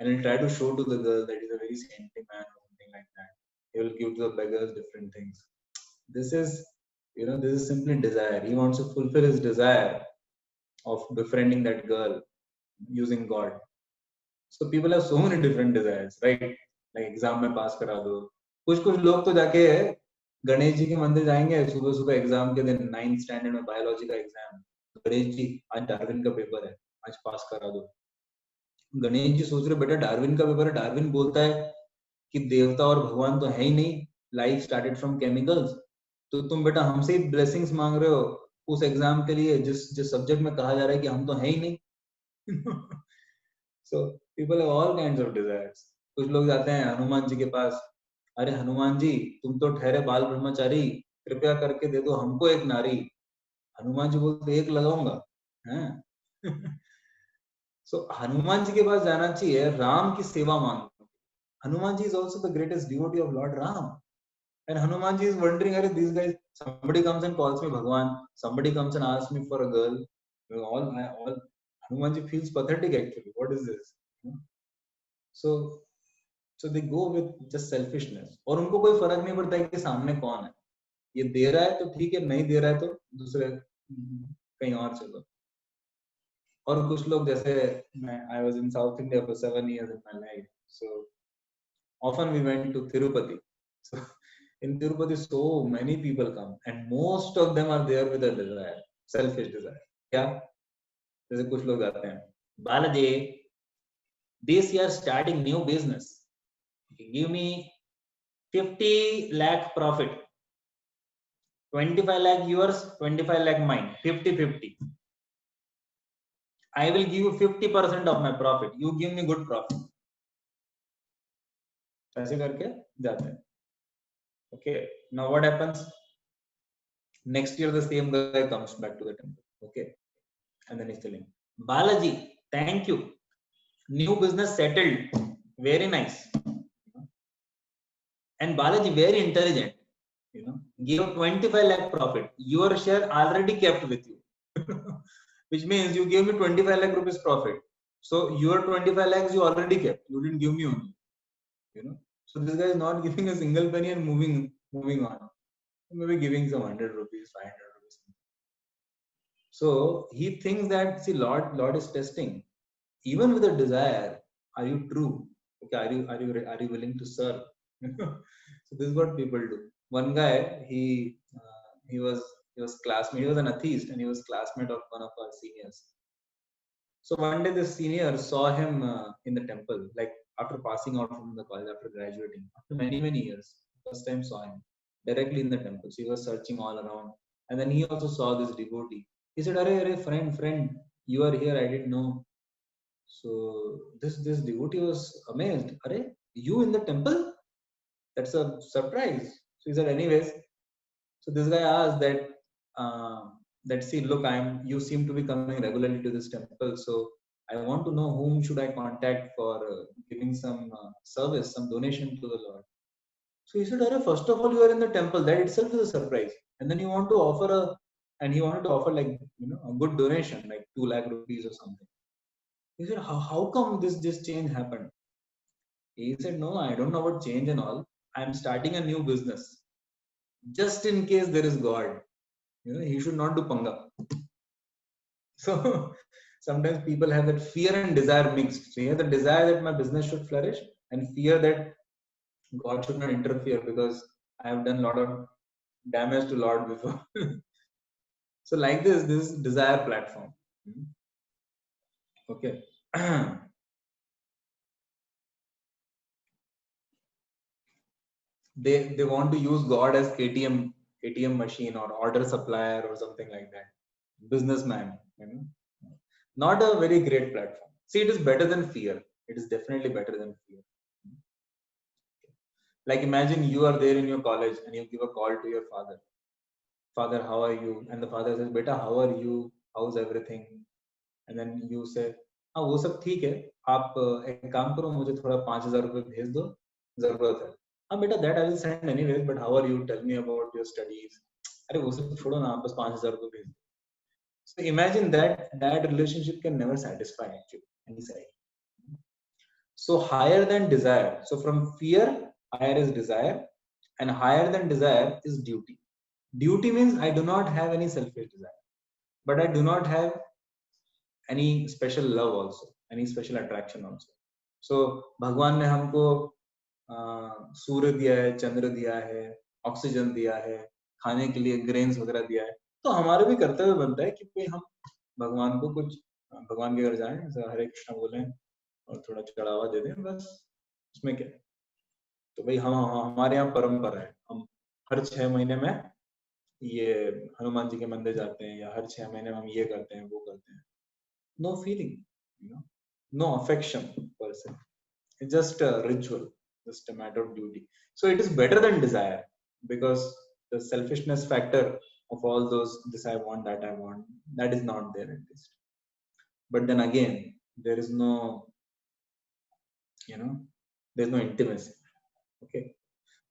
And he'll try to show to the girl that he's a very saintly man or something like that. He will give to the beggars different things. This is, you know, this is simply desire. He wants to fulfill his desire of befriending that girl using God. So people have so many different desires, right? Like exam में pass करा दो. कुछ लोग तो जाके गणेश जी के मंदिर जाएंगे सुबह सुबह एग्जाम के दिन, 9th स्टैंडर्ड में बायोलॉजी का एग्जाम. गणेश जी आज डार्विन का पेपर है, आज पास करा दो. गणेश जी सोच रहे बेटा डार्विन का पेपर है, डार्विन बोलता है कि देवता और भगवान तो है ही नहीं, लाइफ स्टार्टेड फ्रॉम केमिकल्स, तो तुम बेटा हमसे ही ब्लेसिंग्स मांग रहे हो उस एग्जाम के लिए जिस सब्जेक्ट में कहा जा रहा है कि हम तो है ही नहीं. So people have all kinds of desires. कुछ लोग जाते हैं हनुमान जी के पास, अरे हनुमान जी तुम तो ठहरे बाल ब्रह्मचारी, कृपया करके दे दो हमको एक नारी. हनुमान जी बोलते एक लगाऊंगा हैं. So हनुमान जी के पास जाना चाहिए राम की सेवा मांगो. Hanuman ji is also the greatest devotee of Lord Ram. And Hanuman ji is wondering, are these guys, somebody comes and calls me Bhagwan, somebody comes and asks me for a girl. All Hanuman ji feels pathetic actually. What is this? So they go with just selfishness. और उनको कोई फर्क नहीं पड़ता है कि सामने कौन है. ये दे रहा है तो ठीक है, नहीं दे रहा है तो दूसरे कहीं और चलो. और कुछ लोग जैसे I was in South India for 7 years in my life. So often we went to Tirupati. So in Tirupati, so many people come, and most of them are there with a desire, selfish desire. क्या? जैसे कुछ लोग आते हैं, Balaji, this year starting new business, give me 50 lakh profit, 25 lakh yours, 25 lakh mine, 50-50. I will give you 50% of my profit. You give me good profit. ऐसे करके जाते हैं. Okay, now what happens? Next year the same guy comes back to the temple. Okay, and then he's telling, Balaji, thank you. New business settled. Very nice. And Balaji very intelligent. You know, give 25 lakh profit. Your share already kept with you. Which means you gave me 25 lakh rupees profit. So your 25 lakhs you already kept. You didn't give me only. You know. So this guy is not giving a single penny and moving on. Maybe giving some 100 rupees, 500 rupees. So he thinks that see Lord is testing. Even with a desire, are you true? Okay, are you willing to serve? So this is what people do. One guy, he was classmate. He was an atheist, and he was classmate of one of our seniors. So one day, the senior saw him in the temple, like after passing out from the college, after graduating, after many years. First time saw him directly in the temple. So he was searching all around, and then he also saw this devotee. He said, "Arey, friend, you are here. I didn't know." So this devotee was amazed. Arey, you in the temple? That's a surprise. So he said, anyways. So this guy asked uh, that see, look, you seem to be coming regularly to this temple. So I want to know whom should I contact for giving some service, some donation to the Lord. So he said, Arey, first of all, you are in the temple. That itself is a surprise. And then you want to offer and he wanted to offer like, a good donation, like 2 lakh rupees or something. He said, how come this change happened? He said, no, I don't know about change and all. I'm starting a new business. Just in case there is God, he should not do panga. So sometimes people have that fear and desire mixed. So he has the desire that my business should flourish and fear that God should not interfere because I have done a lot of damage to Lord before. So like this desire platform. Okay. they want to use God as ATM machine or order supplier or something like that. Businessman, not a very great platform. See, it is better than fear. It is definitely better than fear. Like imagine you are there in your college and you give a call to your father. Father, how are you? And the father says, Beta, how are you? How's everything? And then you say, हाँ वो सब ठीक है. आप एक काम करो, मुझे थोड़ा 5,000 रुपए भेज दो, जरूरत है. हाँ बेटा, that I will send anyways, but how are you? Tell me about your studies. अरे वो सब छोड़ो ना, आप बस 5,000 रुपए भेज दो. So imagine that relationship can never satisfy actually any side. So higher than desire. So from fear, higher is desire, and higher than desire is duty. Duty means I do not have any selfish desire, but I do not have any special love also, any special attraction also. So भगवान ने हमको सूर्य दिया है, चंद्र दिया है, oxygen दिया है, खाने के लिए ग्रेन्स वगैरह दिया है, तो हमारे भी कर्तव्य बनता है कि भाई हम भगवान को कुछ भगवान के घर जाएं, हरे कृष्णा बोलें और थोड़ा चढ़ावा दे दें, बस उसमें क्या है. तो भाई हम हमारे यहाँ परंपरा है, हम हर 6 महीने में ये हनुमान जी के मंदिर जाते हैं या हर 6 महीने में हम ये करते हैं वो करते हैं. No feeling, no affection per se. It's just a ritual, just a matter of duty. So it is better than desire because the selfishness factor of all those, this I want, that I want, that is not there at least. But then again, there is no, there's no intimacy. Okay.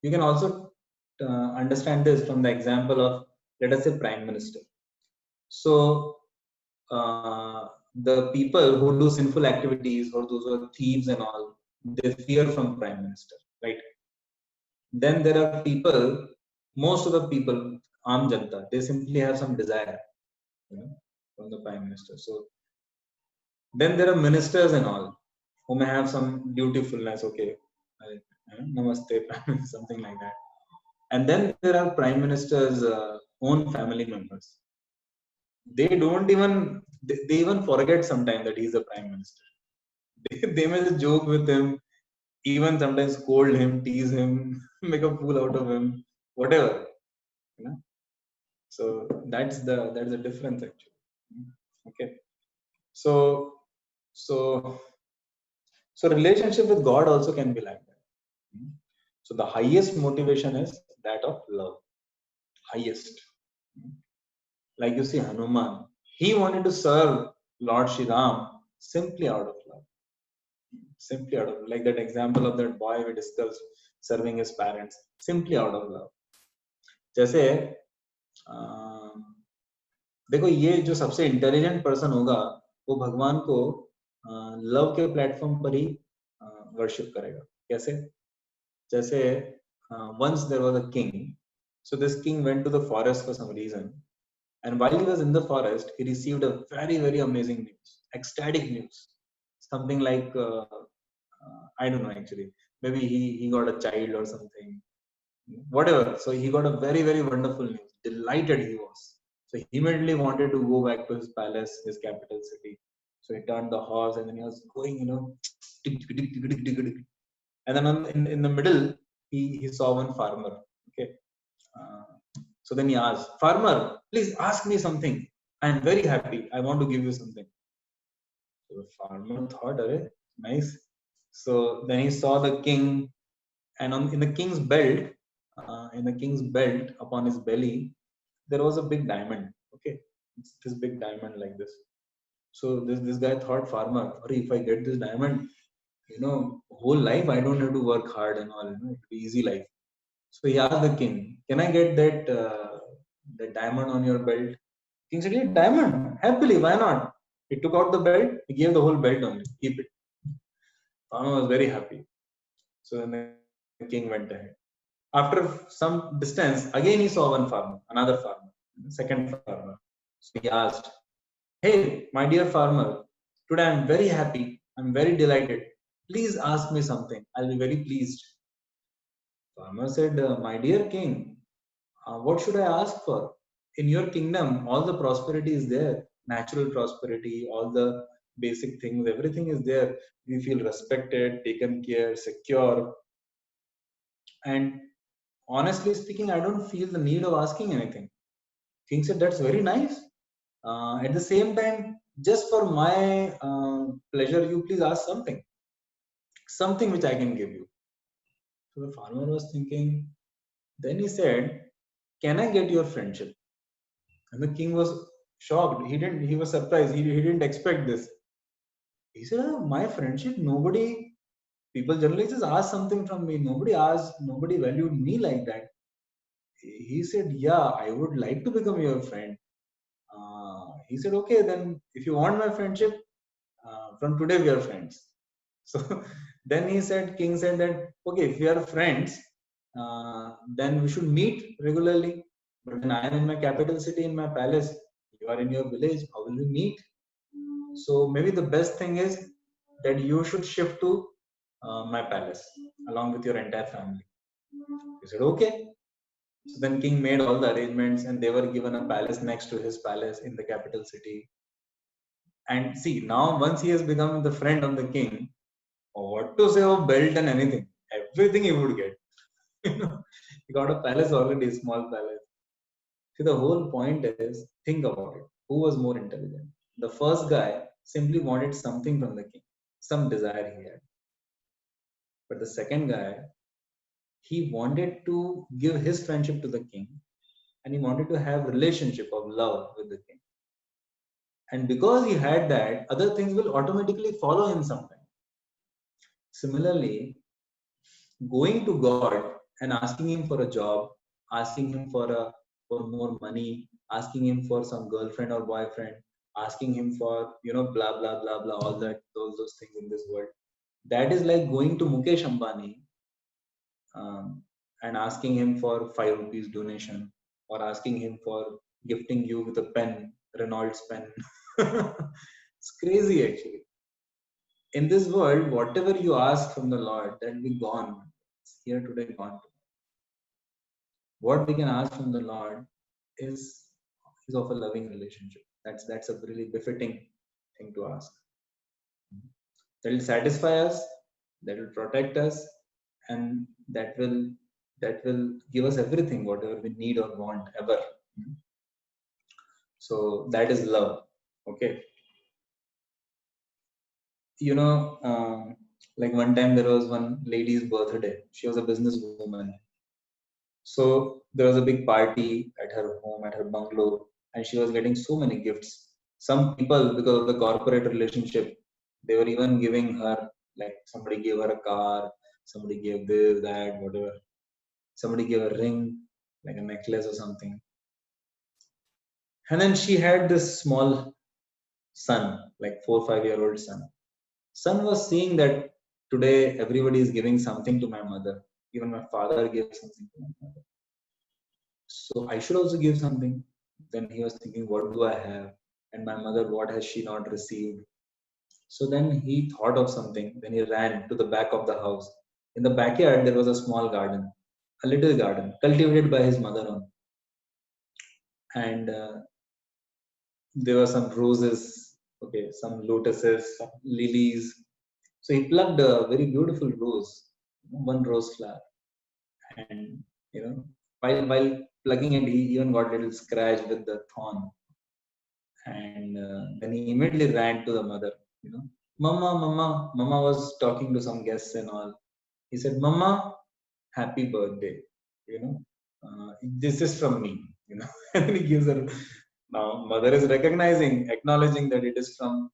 You can also understand this from the example of, let us say, prime minister. So the people who do sinful activities or those who are thieves and all, they fear from prime minister, right? Then there are people, most of the people, aam janta, they simply have some desire, from the prime minister. So then there are ministers and all who may have some dutifulness, okay, namaste, something like that. And then there are prime minister's own family members. They don't even, they even forget sometimes that he's the prime minister. They may just joke with him, even sometimes scold him, tease him, make a fool out of him, whatever. So that's the difference actually. Okay. So so so relationship with God also can be like that. So the highest motivation is that of love. Highest. Like you see Hanuman, he wanted to serve Lord Shri Ram simply out of love. Simply out of, like that example of that boy we discussed, serving his parents simply out of love. जैसे देखो, ये जो सबसे intelligent person होगा वो भगवान को love के प्लेटफॉर्म पर ही वर्शिप करेगा. कैसे? जैसे once there was a king. So this king went to the forest for some reason, and while he was in the forest, he received a very, very amazing news, ecstatic news. Something like I don't know actually. Maybe he got a child or something, whatever. So he got a very, very wonderful news. Delighted he was. So he immediately wanted to go back to his palace, his capital city. So he turned the horse and then he was going, tick, tick, tick, tick, tick, tick. And then in the middle, he saw one farmer. Okay. Uh, so then he asked, "Farmer, please ask me something. I am very happy. I want to give you something." So the farmer thought, "Arey, nice." So then he saw the king, and in the king's belt, upon his belly, there was a big diamond. Okay, it's this big diamond like this. So this guy thought, farmer, if I get this diamond, whole life I don't have to work hard and all. It'll be easy life. So he asked the king, "Can I get that diamond on your belt?" King said, "Yeah, diamond, happily, why not?" He took out the belt. He gave the whole belt only. Keep it. Farmer was very happy. So then the king went ahead. After some distance, again he saw one farmer, another farmer, second farmer. So he asked, "Hey, my dear farmer, today I'm very happy. I'm very delighted. Please ask me something. I'll be very pleased." Farmer said, "My dear king, what should I ask for? In your kingdom, all the prosperity is there. Natural prosperity, all the basic things, everything is there. We feel respected, taken care, secure. And honestly speaking, I don't feel the need of asking anything." King said, "That's very nice. At the same time, just for my pleasure, you please ask something which I can give you." So the farmer was thinking. Then he said, "Can I get your friendship?" And the king was shocked. He was surprised. He didn't expect this. He said, "My friendship, nobody, people generally just ask something from me. Nobody asked, nobody valued me like that." He said, "Yeah, I would like to become your friend." He said, "Okay, then if you want my friendship, from today we are friends." So then King said that, "Okay, if we are friends, then we should meet regularly. But when I am in my capital city, in my palace, you are in your village, how will we meet? So maybe the best thing is that you should shift to my palace along with your entire family." He said, "Okay." So then king made all the arrangements and they were given a palace next to his palace in the capital city. And see, now once he has become the friend of the king, what to say of belt and anything? Everything he would get. He got a palace already, small palace. See, the whole point is, think about it. Who was more intelligent? The first guy simply wanted something from the king, some desire he had. But the second guy, he wanted to give his friendship to the king and he wanted to have relationship of love with the king. And because he had that, other things will automatically follow him sometime. Similarly, going to God and asking him for a job, asking him for more money, asking him for some girlfriend or boyfriend, asking him for blah blah blah blah, all that those things in this world. That is like going to Mukesh Ambani and asking him for 5 rupees donation or asking him for gifting you with a pen, Reynolds pen. It's crazy actually. In this world, whatever you ask from the Lord, that will be gone. It's here today, gone. What we can ask from the Lord is of a loving relationship. That's a really befitting thing to ask. That will satisfy us, that will protect us, and that will give us everything, whatever we need or want ever. So that is love. Okay. Like one time there was one lady's birthday. She was a businesswoman. So there was a big party at her home, at her bungalow, and she was getting so many gifts. Some people, because of the corporate relationship, they were even giving her, like somebody gave her a car, somebody gave this, that, whatever. Somebody gave a ring, like a necklace or something. And then she had this small son, like 4 or 5 year old son. Son was seeing that today everybody is giving something to my mother. Even my father gave something to my mother. So I should also give something. Then he was thinking, what do I have? And my mother, what has she not received? So then he thought of something. Then he ran to the back of the house. In the backyard, there was a small garden, a little garden, cultivated by his mother on. And there were some roses, okay, some lotuses, some lilies. So he plucked a very beautiful rose, one rose flower. And, while plugging it, he even got a little scratch with the thorn. And then he immediately ran to the mother, Mama, Mama. Mama was talking to some guests and all. He said, Mama, happy birthday. This is from me. And then he gives her. Now, mother is recognizing, acknowledging that it is from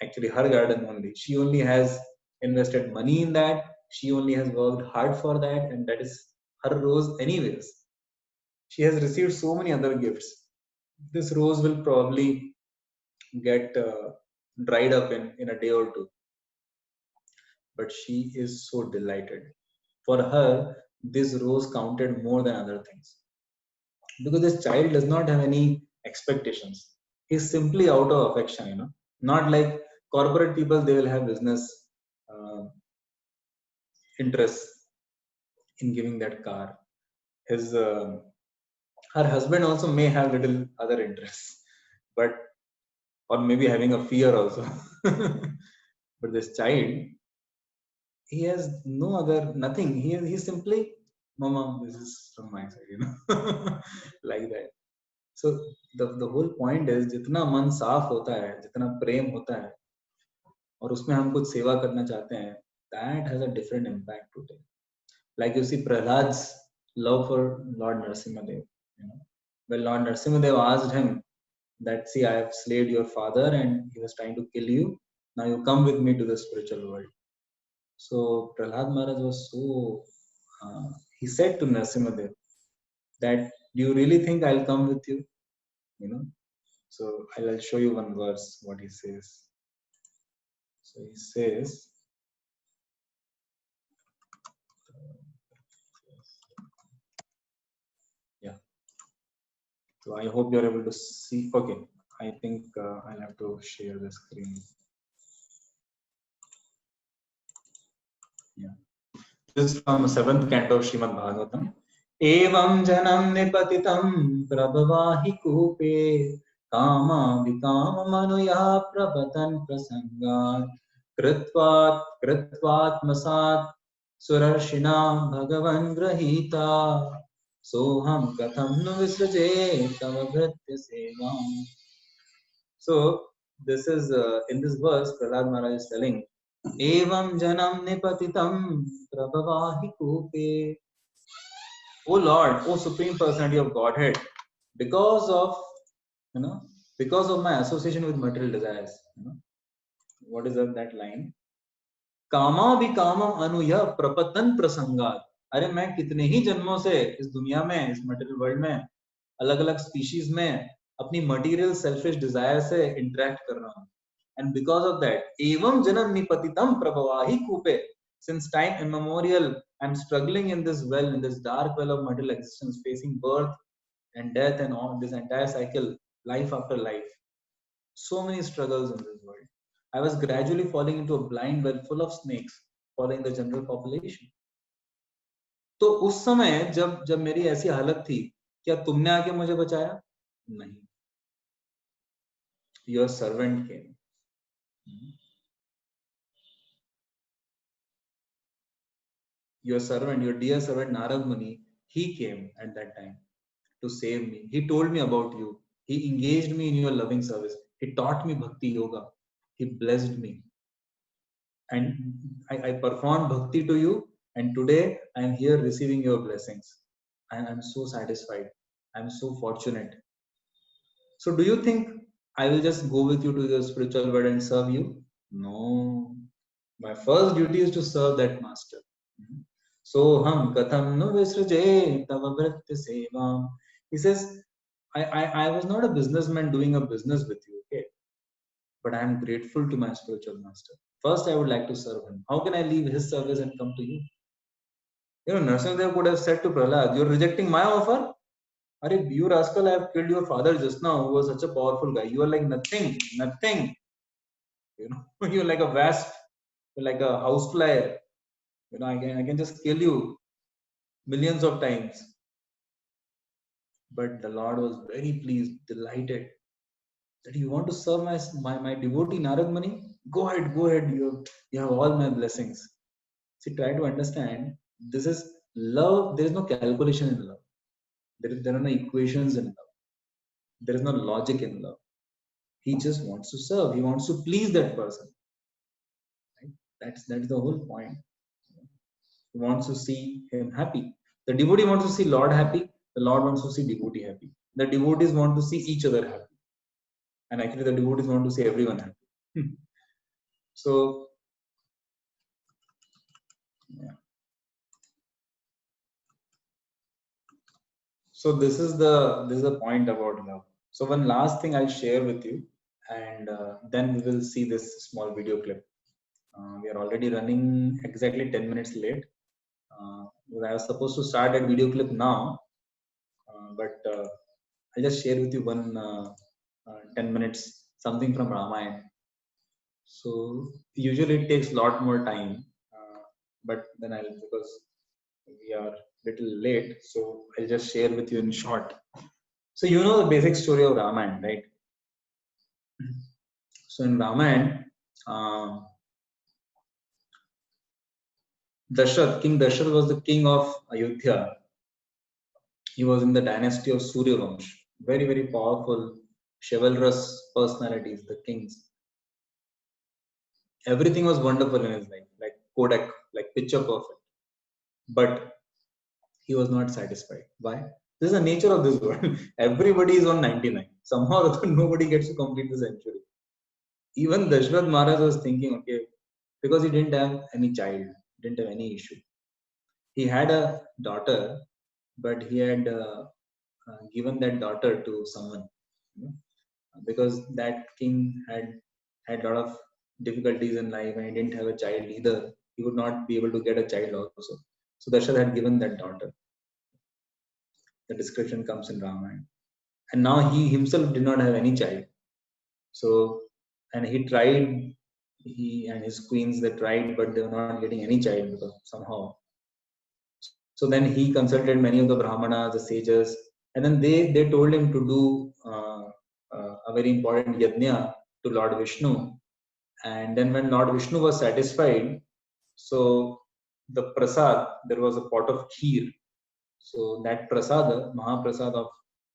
actually her garden only. She only has invested money in that. She only has worked hard for that, and that is her rose, anyways. She has received so many other gifts. This rose will probably get dried up in a day or two. But she is so delighted. For her, this rose counted more than other things. Because this child does not have any expectations. He's simply out of affection, Not like corporate people, they will have business interests in giving that car. Her husband also may have little other interests, but or maybe having a fear also. But this child, he has no other nothing. He's simply, Mama, this is from my side, like that. So the whole point is, जितना मन साफ होता है, जितना प्रेम होता है, और उसमें हम कुछ सेवा करना चाहते हैं, that has a different impact today. Like you see Prahlad's love for Lord Narasimhadev. When Lord Narasimhadev asked him that, see, I have slayed your father and he was trying to kill you. Now you come with me to the spiritual world. So Prahlad Maharaj was so, he said to Narasimhadev that, do you really think I'll come with you? So I'll show you one verse, what he says. So he says, yeah. So I hope you're able to see. Okay, I think I'll have to share the screen. Yeah. This is from 7th canto of Srimad Bhagavatam. Evam janam nipatitam prabhavahi kupe kama vikama manuya prabhatan prasangat कृत्वात्मसात् सुरर्षिणा भगवन् गृहीता soham katham nu visraje tava bhritya sevam. So this is in this verse Prahlad Maharaj is telling, evam janam nipatitam prabhavahi kupe. O Lord, O Supreme Personality of Godhead, because of because of my association with material desires, what is that line? कामा भी कामम अनुया प्रपतन प्रसंगात. अरे मैं कितने ही जन्मों से इस दुनिया में, इस मटेरियल वर्ल्ड में, अलग अलग स्पीशीज में अपनी मटेरियल सेल्फिश डिजायर से इंटरेक्ट कर रहा हूँ. एंड बिकॉज ऑफ दैट एवं जनम निपतितम प्रभवाहि कूपे, since time immemorial I'm struggling in this well, in this dark well of material existence, facing birth and death and all this entire cycle, life after life, so many struggles in this world. I was gradually falling into a blind well full of snakes, following the general population. तो उस समय जब जब मेरी ऐसी हालत थी, क्या तुमने आके मुझे बचाया? नहीं. Your servant came. Your servant, your dear servant Narad Muni, he came at that time to save me. He told me about you. He engaged me in your loving service. He taught me bhakti yoga. He blessed me. And I performed bhakti to you. And today I am here receiving your blessings. And I'm so satisfied. I'm so fortunate. So do you think I will just go with you to the spiritual world and serve you? No. My first duty is to serve that master. So ham katham nu visraje tava vritya sevam. He says, I was not a businessman doing a business with you, okay? But I am grateful to my spiritual master First, I would like to serve him. How can I leave his service and come to you? You know, Narasimhadev could have said to Prahlad, you're rejecting my offer? Are you rascal, I have killed your father just now, who was such a powerful guy. You are like nothing, nothing. You know, you're like a wasp, you're like a housefly. You know, I can just kill you millions of times. But the Lord was very pleased, delighted that you want to serve my devotee Narad Muni. Go ahead, go ahead. You have all my blessings. See, try to understand. This is love. There is no calculation in love. There are no equations in love. There is no logic in love. He just wants to serve. He wants to please that person. Right? That's the whole point. He wants to see him happy. The devotee wants to see Lord happy. The Lord wants to see devotee happy. The devotees want to see each other happy. And actually, the devotees want to see everyone happy. So, yeah. So this is the point about love. So one last thing I'll share with you, and then we will see this small video clip. We are already running exactly 10 minutes late. I was supposed to start that video clip now, but I'll just share with you one 10 minutes something from Ramayana. So usually it takes a lot more time, but then because we are little late, so I'll just share with you in short. So you know the basic story of Ramayana, right? So in Ramayana, Dashrath, King Dashrath was the king of Ayodhya. He was in the dynasty of Surya Vansh. Very, very powerful, chivalrous personalities, the kings. Everything was wonderful in his life, like Kodak, like picture perfect. But he was not satisfied. Why? This is the nature of this world. Everybody is on 99. Somehow or other, nobody gets to complete the century. Even Dashrath Maharaj was thinking, okay, because he didn't have any child, didn't have any issue. He had a daughter, but he had given that daughter to someone, you know, because that king had a lot of difficulties in life and he didn't have a child either. He would not be able to get a child also. So Dashrath had given that daughter. The description comes in Ramayana. And now he himself did not have any child. So, and he tried, he and his queens, they tried, but they were not getting any child because somehow. So then he consulted many of the Brahmanas, the sages, and then they told him to do a very important yajna to Lord Vishnu. And then when Lord Vishnu was satisfied, so the prasad, there was a pot of kheer. So that prasad, Mahaprasad of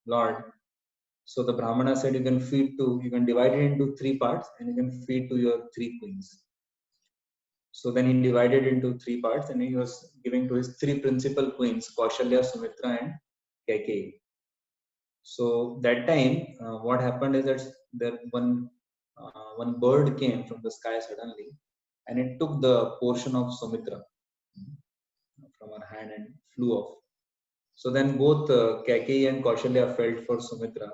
Lord, so the Brahmana said you can divide it into three parts and you can feed to your three queens. So then he divided into three parts and he was giving to his three principal queens, Kaushalya, Sumitra and Kaikeyi. So that time, what happened is that one bird came from the sky suddenly and it took the portion of Sumitra from her hand and flew off. So then both Kaikeyi and Kaushalya felt for Sumitra.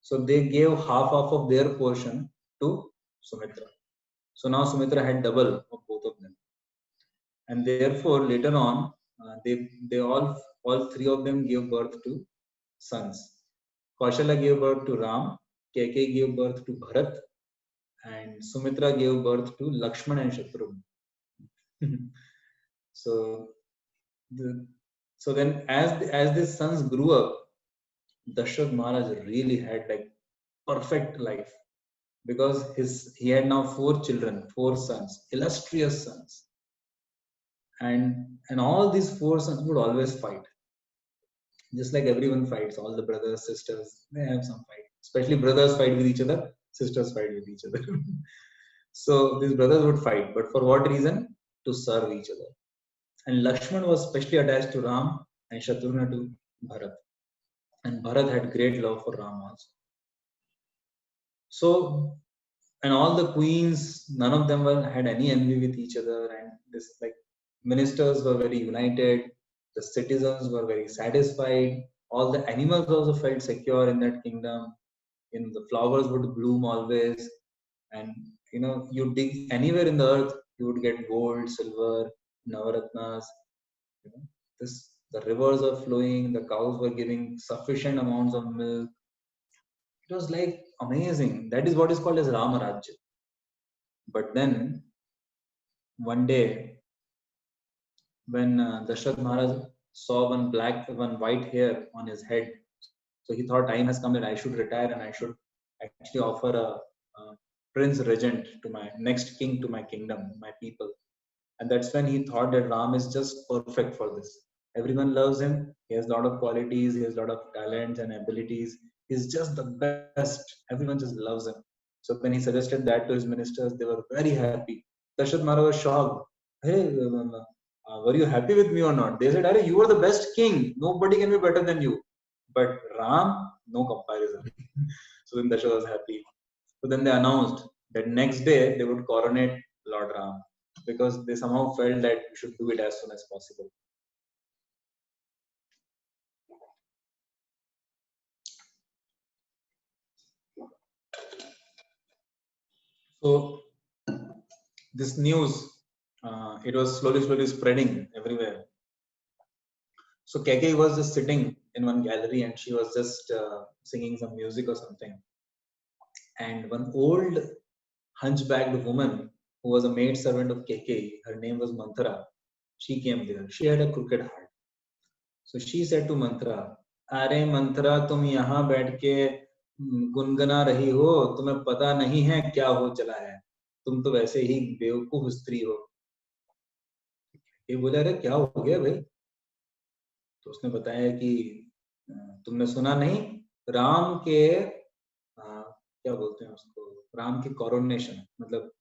So they gave half of their portion to Sumitra. So now Sumitra had double of both of them. And therefore later on, they all three of them gave birth to sons. Kaushalya gave birth to Ram, Kaikeyi gave birth to Bharat, and Sumitra gave birth to Lakshman and Shatrugna. so so then as these sons grew up, Dashrath Maharaj really had like perfect life because he had now four children, four sons, illustrious sons, and all these four sons would always fight, just like everyone fights. All the brothers, sisters, they have some fight. Especially brothers fight with each other, sisters fight with each other. So these brothers would fight, but for what reason? To serve each other. And Lakshman was specially attached to Ram and Shatrugna to Bharat. And Bharat had great love for Ram also. So, and all the queens, none of them had any envy with each other. And this, like, ministers were very united. The citizens were very satisfied. All the animals also felt secure in that kingdom. The flowers would bloom always. And you dig anywhere in the earth, you would get gold, silver, navaratnas. This The rivers are flowing, the cows were giving sufficient amounts of milk. It was like amazing. That is what is called as Ramarajya. But then one day, when Dashrath Maharaj saw one white hair on his head, so he thought time has come that I should retire and I should actually offer a prince regent to my next king to my kingdom, my people. And that's when he thought that Ram is just perfect for this. Everyone loves him. He has a lot of qualities. He has a lot of talents and abilities. He's just the best. Everyone just loves him. So when he suggested that to his ministers, they were very happy. Dashrath Maharaj was shocked. Hey, were you happy with me or not? They said, Are you are the best king. Nobody can be better than you. But Ram, no comparison. So then Dashrath was happy. So then they announced that next day they would coronate Lord Ram, because they somehow felt that we should do it as soon as possible. So this news, it was slowly spreading everywhere. So Keke was just sitting in one gallery and she was just singing some music or something. And one old hunchbacked woman who was a maid servant of Keke, her name was Manthara, she came there. She had a crooked heart. So she said to Manthara, अरे मंथरा तुम यहाँ बैठ के गुनगुना रही हो, तुम्हें पता नहीं है क्या हो चला है, तुम तो वैसे ही बेवकूफ स्त्री हो. ये बोले अरे क्या हो गया भाई. तो उसने बताया कि तुमने सुना नहीं, राम के क्या बोलते हैं उसको, राम की कोरोनेशन, मतलब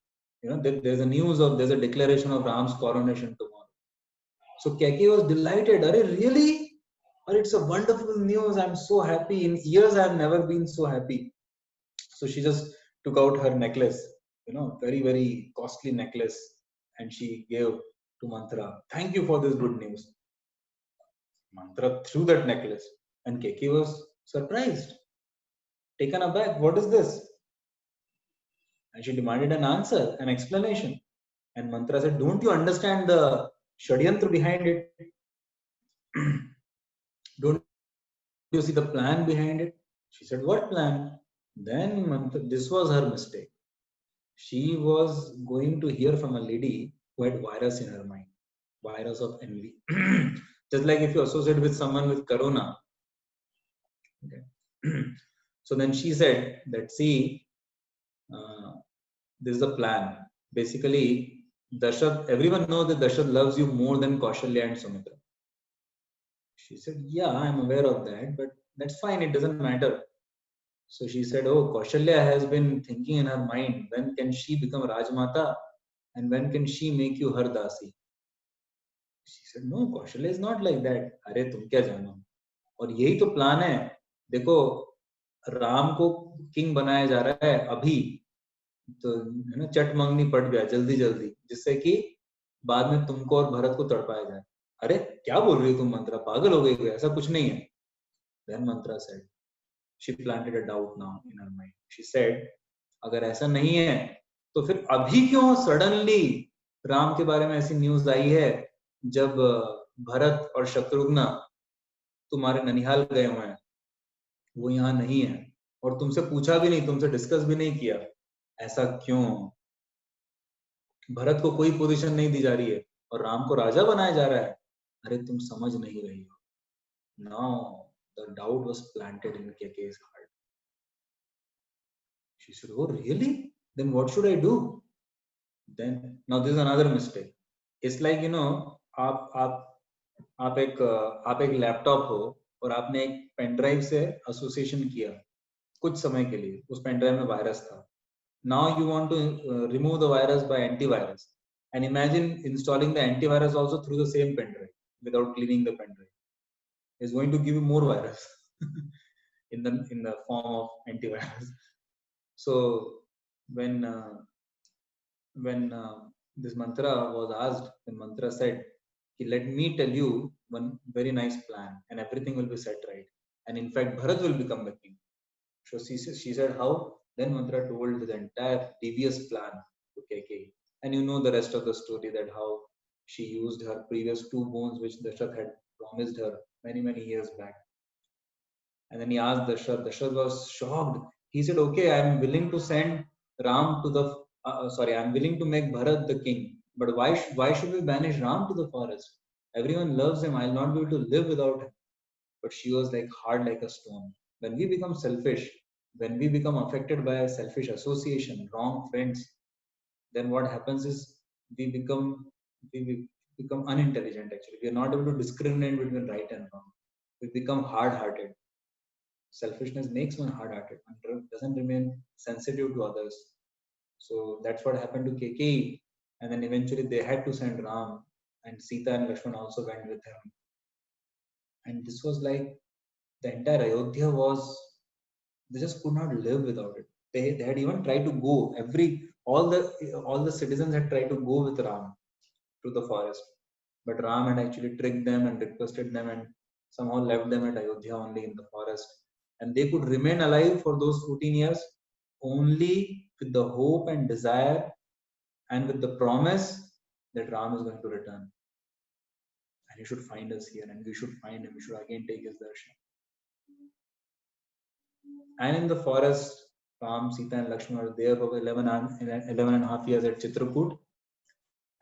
there's a news of there's a declaration of Ram's coronation tomorrow. So Keki was delighted. Are really? Or it's a wonderful news. I'm so happy. In years, I've never been so happy. So she just took out her necklace, very costly necklace, and she gave to Mantra. Thank you for this good news. Mantra threw that necklace, and Keki was surprised, taken aback. What is this? And she demanded an answer, an explanation. And Mantra said, Don't you understand the Shadyantra behind it? Don't you see the plan behind it? She said, What plan? Then Mantra, this was her mistake. She was going to hear from a lady who had virus in her mind, virus of envy. Just like if you associate with someone with corona. Okay. So then she said that, see, this is the plan. Basically, Dashrath, everyone knows that Dashrath loves you more than Kaushalya and Sumitra. She said, yeah, I'm aware of that, but that's fine. It doesn't matter. So she said, oh, Kaushalya has been thinking in her mind, when can she become Rajmata and when can she make you her Dasi? She said, no, Kaushalya is not like that. अरे तुम क्या जानो? और यही तो plan है. देखो, राम को किंग बनाया जा रहा है अभी, तो चट मंगनी पड़ गया जल्दी जल्दी, जिससे कि बाद में तुमको और भरत को तड़पाया जाए. अरे क्या बोल रही हो तुम मंत्रा, पागल हो गई, ऐसा कुछ नहीं है. Then Mantra said, she planted a doubt now in her mind. She said, अगर ऐसा नहीं है तो फिर अभी क्यों सडनली राम के बारे में ऐसी न्यूज आई है, जब भरत और शत्रुघ्न तुम्हारे ननिहाल गए हुए हैं, वो यहाँ नहीं है, और तुमसे पूछा भी नहीं, तुमसे डिस्कस भी नहीं किया. ऐसा क्यों? भरत को कोई पोजीशन नहीं दी जा रही है और राम को राजा बनाया जा रहा है. अरे तुम समझ नहीं रही हो. Now the doubt was planted in KK's heart. She said, oh really? Then what should I do? Then now this is another mistake. It's like आप एक लैपटॉप हो और आपने एक पेन ड्राइव से एसोसिएशन किया कुछ समय के लिए, उस पेन ड्राइव में वायरस था. Now you want to remove the virus by antivirus, and imagine installing the antivirus also through the same pen drive without cleaning the pen drive. It's going to give you more virus in the form of antivirus. So when this mantra was asked, the mantra said, let me tell you one very nice plan and everything will be set right. And in fact, Bharat will become the king. So she said, how? Then Mantra told his entire devious plan to Kaikeyi. And you know the rest of the story, that how she used her previous two boons which Dashrath had promised her many years back. And then he asked Dashrath. Dashrath was shocked. He said, "Okay, I'm willing to send Ram to the I'm willing to make Bharat the king. But why should we banish Ram to the forest? Everyone loves him. I'll not be able to live without him." But she was like hard like a stone. When we become selfish, when we become affected by a selfish association, wrong friends, then what happens is we become we become unintelligent. Actually, we are not able to discriminate between right and wrong. We become hard-hearted. Selfishness makes one hard-hearted and doesn't remain sensitive to others. So that's what happened to Keikei. And then eventually they had to send Ram, and Sita and Lakshman also went with him. And this was like the entire Ayodhya was, they just could not live without it. They had even tried to go, all the citizens had tried to go with Ram to the forest. But Ram had actually tricked them and requested them and somehow left them at Ayodhya only in the forest. And they could remain alive for those 14 years only with the hope and desire and with the promise that Ram is going to return. And he should find us here and we should find him. We should again take his darshan. And in the forest, Ram, Sita, and Lakshman were there for 11 and a half years at Chitrakoot.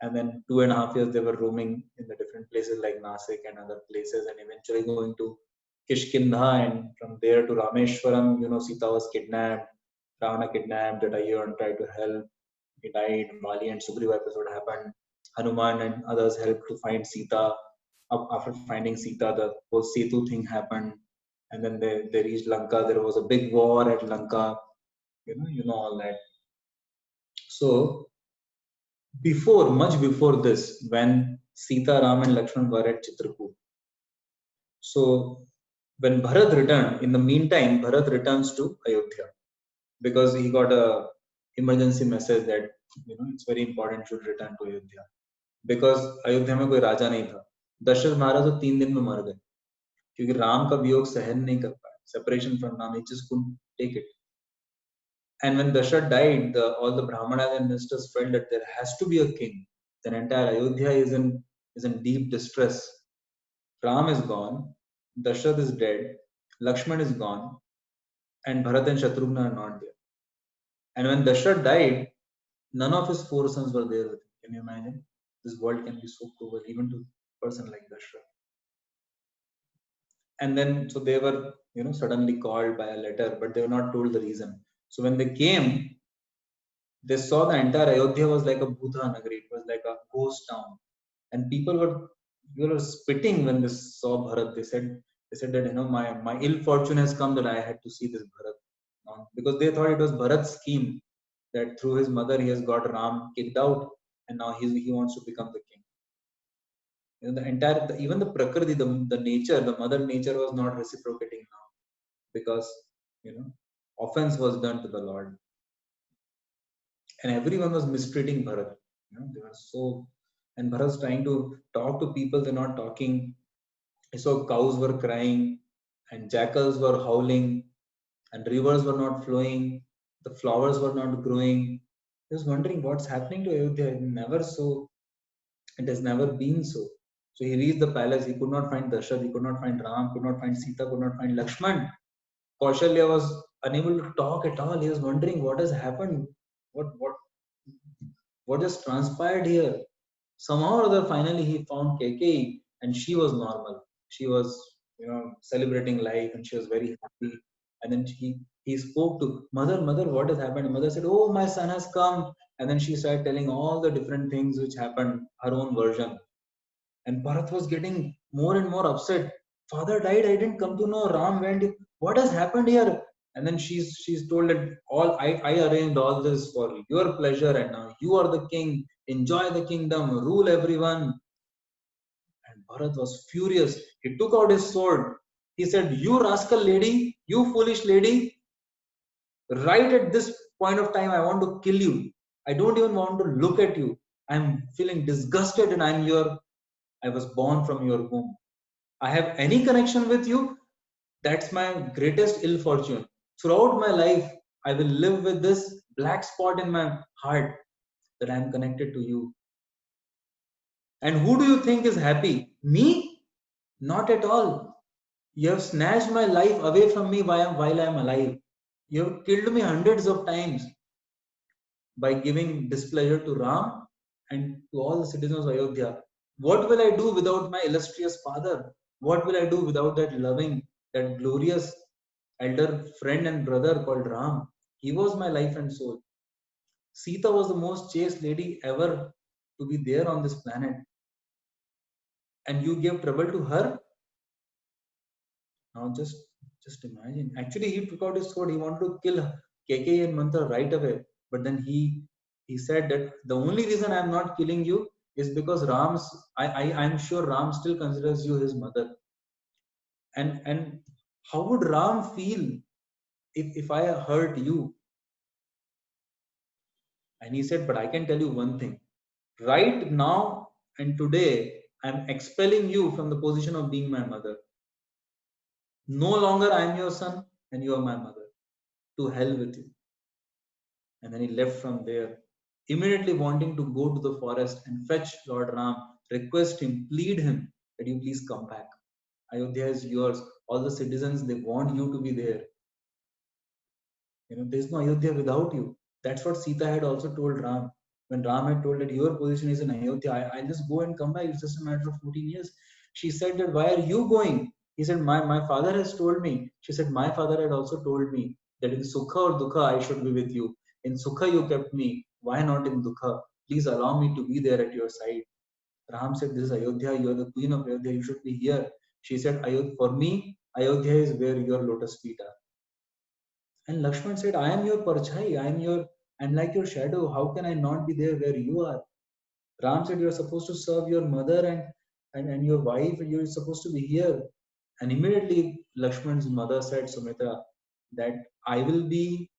And then 2.5 years they were roaming in the different places like Nasik and other places, and eventually going to Kishkindha, and from there to Rameshwaram. Sita was kidnapped, Ravana kidnapped, Jatayu tried to help, he died. Bali and Sugriva episode happened. Hanuman and others helped to find Sita. After finding Sita, the whole Setu thing happened, and then they reached Lanka. There was a big war at Lanka. All that. So much before this, when Sita, Ram, and Lakshman were at Chitrakoot. So when Bharat returned, in the meantime, Bharat returns to Ayodhya because he got a emergency message that it's very important should return to Ayodhya because Ayodhya में कोई राजा नहीं था. दशरथ महाराज तो 3 दिन में मर गए क्योंकि राम का वियोग सहन नहीं कर पाए. Separation from Ram, he just couldn't take it. And when Dashrath died, all the Brahmanas and ministers felt that there has to be a king. Then entire Ayodhya is in deep distress. Ram is gone, Dashrath is dead, Lakshman is gone, and Bharat and Shatrugna are not there. And when Dashrath died, none of his 4 sons were there with him. Can you imagine? This world can be so cruel, even to a person like Dashrath. And then, so they were, suddenly called by a letter, but they were not told the reason. So when they came, they saw the entire Ayodhya was like a Bhuta Nagari. It was like a ghost town, and people were spitting when they saw Bharat. They said that my ill fortune has come that I had to see this Bharat, because they thought it was Bharat's scheme that through his mother he has got Ram kicked out, and now he wants to become the king. Even the Prakriti, the nature, the mother nature was not reciprocating now because offense was done to the Lord. And everyone was mistreating Bharat. They were so, and Bharat's trying to talk to people, they're not talking. So cows were crying, and jackals were howling, and rivers were not flowing, the flowers were not growing. He was wondering what's happening to Ayodhya. It has never been so. So he reached the palace, he could not find Dashrath, he could not find Ram, could not find Sita, could not find Lakshman. Kaushalya was unable to talk at all. He was wondering what has happened, what just transpired here. Somehow or other, finally he found Keikei, and she was normal. She was, celebrating life, and she was very happy. And then he spoke to mother, what has happened? Mother said, "Oh, my son has come." And then she started telling all the different things which happened, her own version. And Bharat was getting more and more upset. Father died, I didn't come to know. Ram went. What has happened here? And then she's told that I arranged all this for your pleasure, and now you are the king. Enjoy the kingdom, rule everyone. And Bharat was furious. He took out his sword. He said, "You rascal lady, you foolish lady, right at this point of time, I want to kill you. I don't even want to look at you. I'm feeling disgusted, and I was born from your womb. I have any connection with you, that's my greatest ill fortune. Throughout my life, I will live with this black spot in my heart that I am connected to you. And who do you think is happy? Me? Not at all. You have snatched my life away from me while I am alive. You have killed me hundreds of times by giving displeasure to Ram and to all the citizens of Ayodhya. What will I do without my illustrious father? What will I do without that loving, that glorious elder friend and brother called Ram? He was my life and soul. Sita was the most chaste lady ever to be there on this planet. And you gave trouble to her? Now just imagine. Actually, he took out his sword. He wanted to kill KK and Mantra right away. But then he said that the only reason I'm not killing you is because I'm sure Ram still considers you his mother. And how would Ram feel if I hurt you? And he said, but I can tell you one thing. Right now and today, I'm expelling you from the position of being my mother. No longer I am your son and you are my mother. To hell with you. And then he left from there, immediately wanting to go to the forest and fetch Lord Ram, request him, plead him that you please come back. Ayodhya is yours. All the citizens, they want you to be there. There's no Ayodhya without you. That's what Sita had also told Ram. When Ram had told that your position is in Ayodhya, I'll just go and come back. It's just a matter of 14 years. She said that, why are you going? He said, my father has told me. She said, my father had also told me that in Sukha or Dukha, I should be with you. In Sukha, you kept me. Why not in Dukha? Please allow me to be there at your side. Ram said, this is Ayodhya. You are the queen of Ayodhya. You should be here. She said, for me, Ayodhya is where your lotus feet are. And Lakshman said, I am your parchai, I'm like your shadow. How can I not be there where you are? Ram said, you're supposed to serve your mother and your wife, and you're supposed to be here. And immediately Lakshman's mother said, Sumitra, that I will be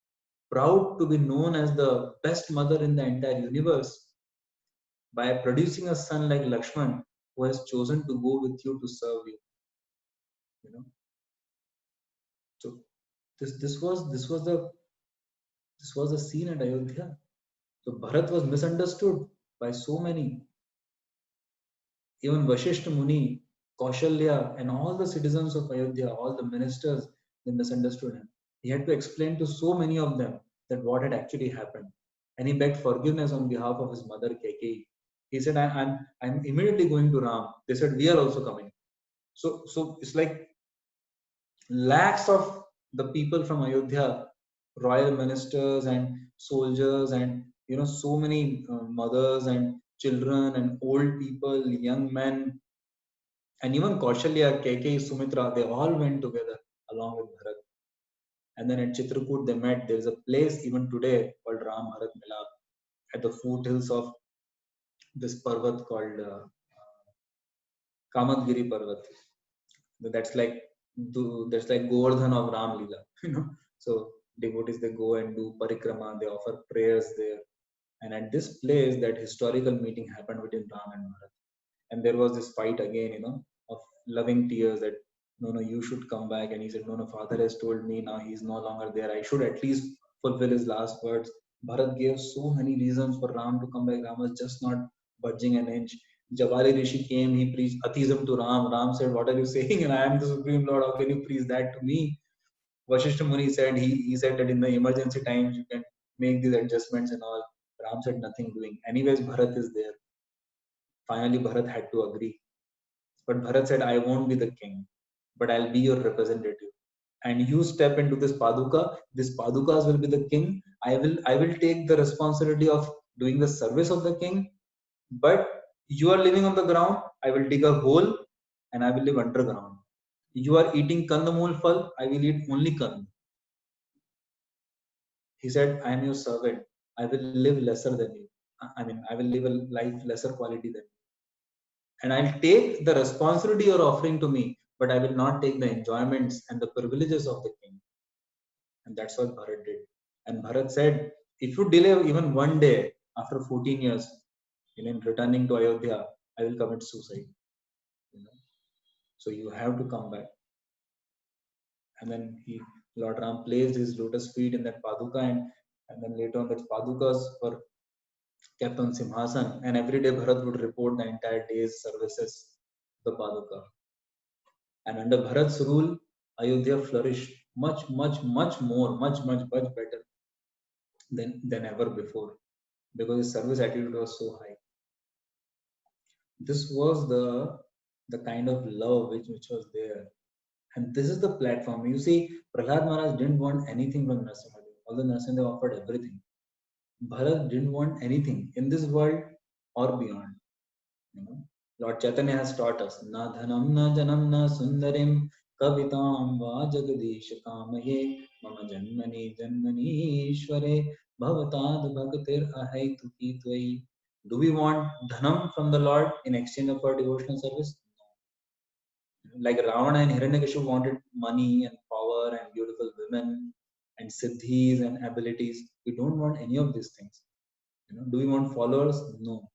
proud to be known as the best mother in the entire universe by producing a son like Lakshman who has chosen to go with you to serve you. You know. So this was the scene at Ayodhya. So Bharat was misunderstood by so many. Even Vashishth Muni, Kaushalya, and all the citizens of Ayodhya, all the ministers, they misunderstood him. He had to explain to so many of them that what had actually happened. And he begged forgiveness on behalf of his mother Kekeyi. He said, I'm immediately going to Ram. They said, we are also coming. So it's like lakhs of the people from Ayodhya, royal ministers and soldiers, and so many mothers and children and old people, young men, and even Kaushalya, KK, Sumitra, they all went together along with Bharat. And then at Chitrakoot they met. There is a place even today called Ram Bharat Milap at the foothills of this Parvat called Kamatgiri Parvat. That's like that's like Govardhan of Ram Leela, So devotees, they go and do parikrama, they offer prayers there. And at this place, that historical meeting happened between Ram and Bharat. And there was this fight again, of loving tears that no, you should come back. And he said, no, father has told me now he's no longer there. I should at least fulfill his last words. Bharat gave so many reasons for Ram to come back. Ram was just not budging an inch. Jabari Rishi came, he preached atheism to Ram. Ram said, what are you saying? And I am the Supreme Lord. How can you preach that to me? Vashishta Muni said, he said that in the emergency times you can make these adjustments and all. Ram said nothing doing. Anyways, Bharat is there. Finally, Bharat had to agree. But Bharat said, I won't be the king, but I'll be your representative. And you step into this Paduka. This Padukas will be the king. I will take the responsibility of doing the service of the king. But you are living on the ground. I will dig a hole and I will live underground. You are eating kandamul phal. I will eat only kand. He said, I am your servant. I will live lesser than you. I mean, I will live a life lesser quality than you. And I'll take the responsibility you're offering to me, but I will not take the enjoyments and the privileges of the king. And that's what Bharat did. And Bharat said, if you delay even one day after 14 years in returning to Ayodhya, I will commit suicide. You know? So you have to come back. And then Lord Ram placed his lotus feet in that paduka, and then later on that padukas were kept on Simhasan, and every day Bharat would report the entire day's services, the paduka. And under Bharat's rule, Ayodhya flourished much more, much better than ever before, because his service attitude was so high. This was the kind of love which was there. And this is the platform. You see, Prahlad Maharaj didn't want anything from Narasimhadev, although Narasimhadev offered everything. Bharat didn't want anything in this world or beyond. You know, Lord Chaitanya has taught us, na dhanam na janam na sundarim kavitam va jagadish kamaye mama janmani janmani ishware bhavatad bhaktir ahaitu tvai. Do we want dhanam from the Lord in exchange of our devotional service? Like Ravana and Hiranyakashipu wanted money and power and beautiful women and siddhis and abilities. We don't want any of these things. Do we want followers? No.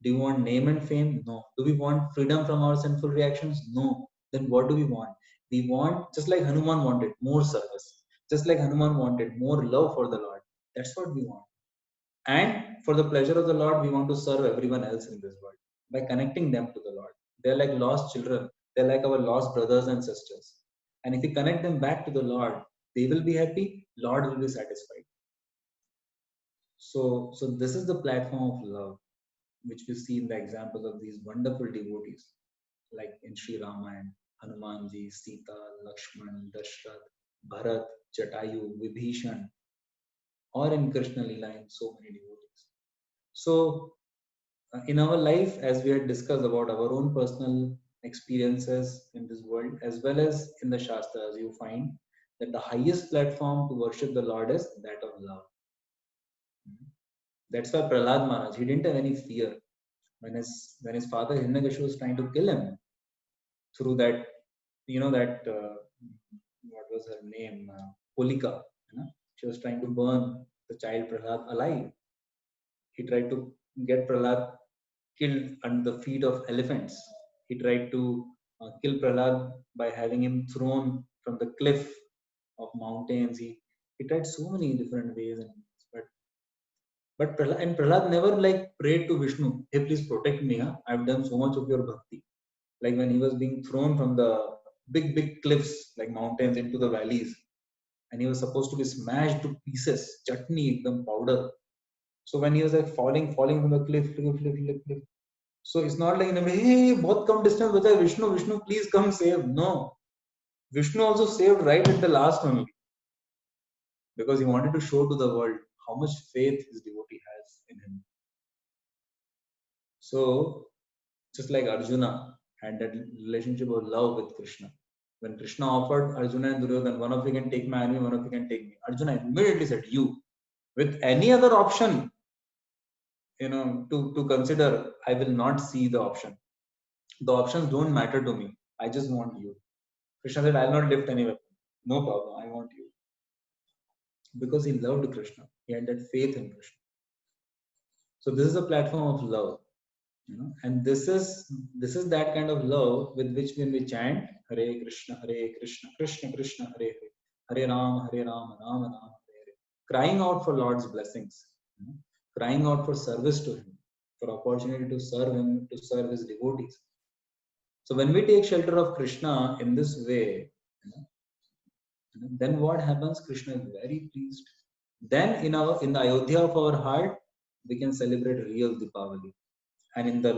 Do we want name and fame? No. Do we want freedom from our sinful reactions? No. Then what do we want? We want, just like Hanuman wanted, more service. Just like Hanuman wanted, more love for the Lord. That's what we want. And for the pleasure of the Lord, we want to serve everyone else in this world by connecting them to the Lord. They're like lost children. They're like our lost brothers and sisters. And if we connect them back to the Lord, they will be happy. Lord will be satisfied. So this is the platform of love, which we see in the examples of these wonderful devotees, like in Sri Ramayana, Hanumanji, Sita, Lakshman, Dashrath, Bharat, Jatayu, Vibhishan, or in Krishna Lila in so many devotees. So in our life, as we had discussed about our own personal experiences in this world, as well as in the Shastras, you find that the highest platform to worship the Lord is that of love. That's why Prahlad Maharaj, he didn't have any fear when his father Hiranyakashipu was trying to kill him through that, what was her name, Holika. She was trying to burn the child Prahlad alive. He tried to get Prahlad killed under the feet of elephants. He tried to kill Prahlad by having him thrown from the cliff of mountains. He tried so many different ways, but Prahlad never like prayed to Vishnu, hey, please protect me. Huh? I've done so much of your bhakti. Like when he was being thrown from the big cliffs, like mountains, into the valleys, and he was supposed to be smashed to pieces, chutney, the powder. So when he was like falling from the cliff. So it's not like, hey, both come distance, but Vishnu, please come save. No. Vishnu also saved right at the last only, because he wanted to show to the world how much faith his devotee has in him. So just like Arjuna had that relationship of love with Krishna. When Krishna offered Arjuna and Duryodhana, one of you can take my army, one of you can take me. Arjuna immediately said, you. With any other option, to consider, I will not see the option. The options don't matter to me. I just want you. Krishna said, I'll not lift any weapon. No problem. I want you. Because he loved Krishna. He had that faith in Krishna. So this is a platform of love. And this is that kind of love with which when we chant Hare Krishna, Krishna Krishna, Hare Hare, Hare Rama, Rama Rama, Hare, crying out for Lord's blessings, crying out for service to him, for opportunity to serve him, to serve his devotees. So when we take shelter of Krishna in this way, then what happens? Krishna is very pleased. Then in the Ayodhya of our heart, we can celebrate real Deepavali. And in the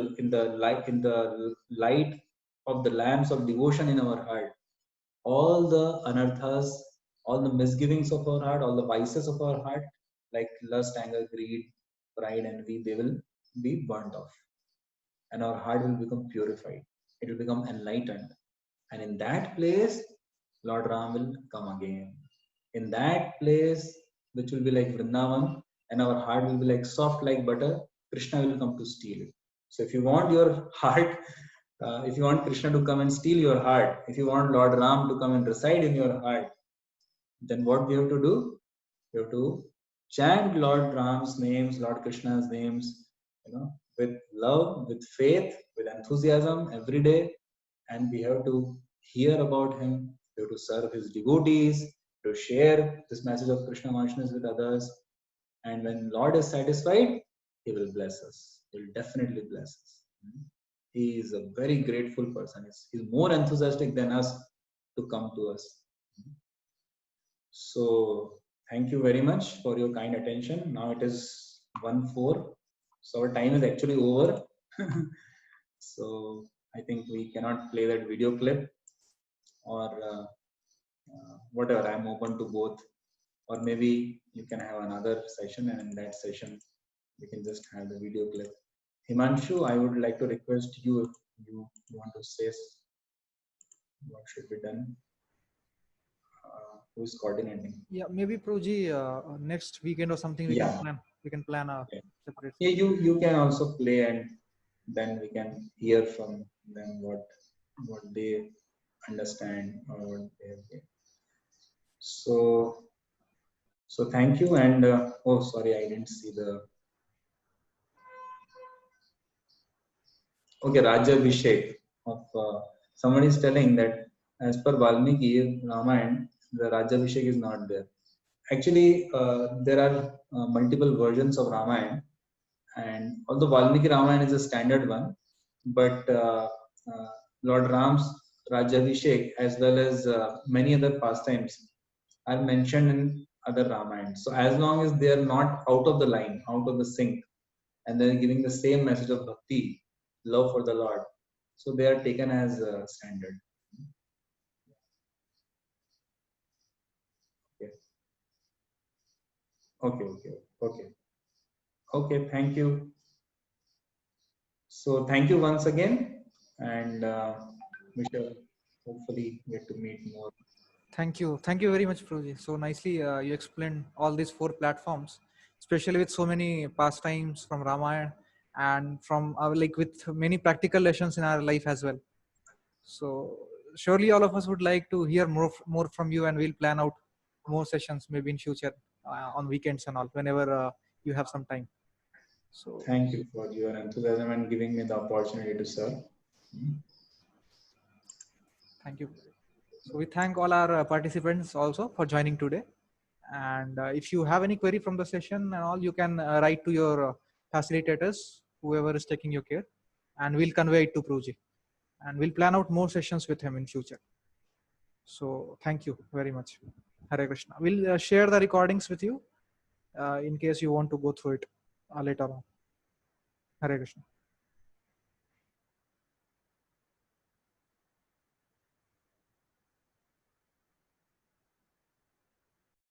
light of the lamps of devotion in our heart, all the anarthas, all the misgivings of our heart, all the vices of our heart, like lust, anger, greed, pride, envy, they will be burnt off, and our heart will become purified. It will become enlightened, and in that place, Lord Ram will come again. In that place, which will be like Vrindavan, and our heart will be like soft like butter, Krishna will come to steal it. So if you want your heart, if you want Krishna to come and steal your heart, if you want Lord Ram to come and reside in your heart, then what we have to do? We have to chant Lord Ram's names, Lord Krishna's names, with love, with faith, with enthusiasm every day. And we have to hear about him. We have to serve his devotees. to share this message of Krishna consciousness with others. And when Lord is satisfied, He will bless us. He will definitely bless us. He is a very grateful person. He's more enthusiastic than us to come to us. So thank you very much for your kind attention. Now it is 1:04, so our time is actually over. So I think we cannot play that video clip or whatever. I'm open to both, or maybe you can have another session, and in that session we can just have the video clip. Himanshu, I would like to request you if you want to say what should be done. Who is coordinating? Yeah, maybe Proji, next weekend or something we can plan. We can plan a separate. Yeah, you can also play, and then we can hear from them what they understand or what they. So thank you, and oh sorry, I didn't see the. Okay, Raja Abhishek of someone is telling that as per Valmiki Ramayana, the Raja Abhishek is not there. Actually, there are multiple versions of Ramayana, and although Valmiki Ramayana is a standard one, but Lord Ram's Rajabhishek as well as many other pastimes are mentioned in other Ramayans. So as long as they are not out of the line, out of the sync, and they're giving the same message of bhakti, love for the Lord, so they are taken as standard. Okay. Thank you. So thank you once again, and we shall hopefully get to meet more. Thank you very much, Proji. So nicely you explained all these 4 platforms, especially with so many pastimes from Ramayana and from our, like, with many practical lessons in our life as well. So surely all of us would like to hear more from you, and we'll plan out more sessions maybe in future on weekends and all, whenever you have some time. So thank you for your enthusiasm and giving me the opportunity to serve. Thank you. So we thank all our participants also for joining today. And if you have any query from the session and all, you can write to your facilitators, whoever is taking your care, and we'll convey it to Proji. And we'll plan out more sessions with him in future. So thank you very much. Hare Krishna. We'll share the recordings with you in case you want to go through it later on. Hare Krishna.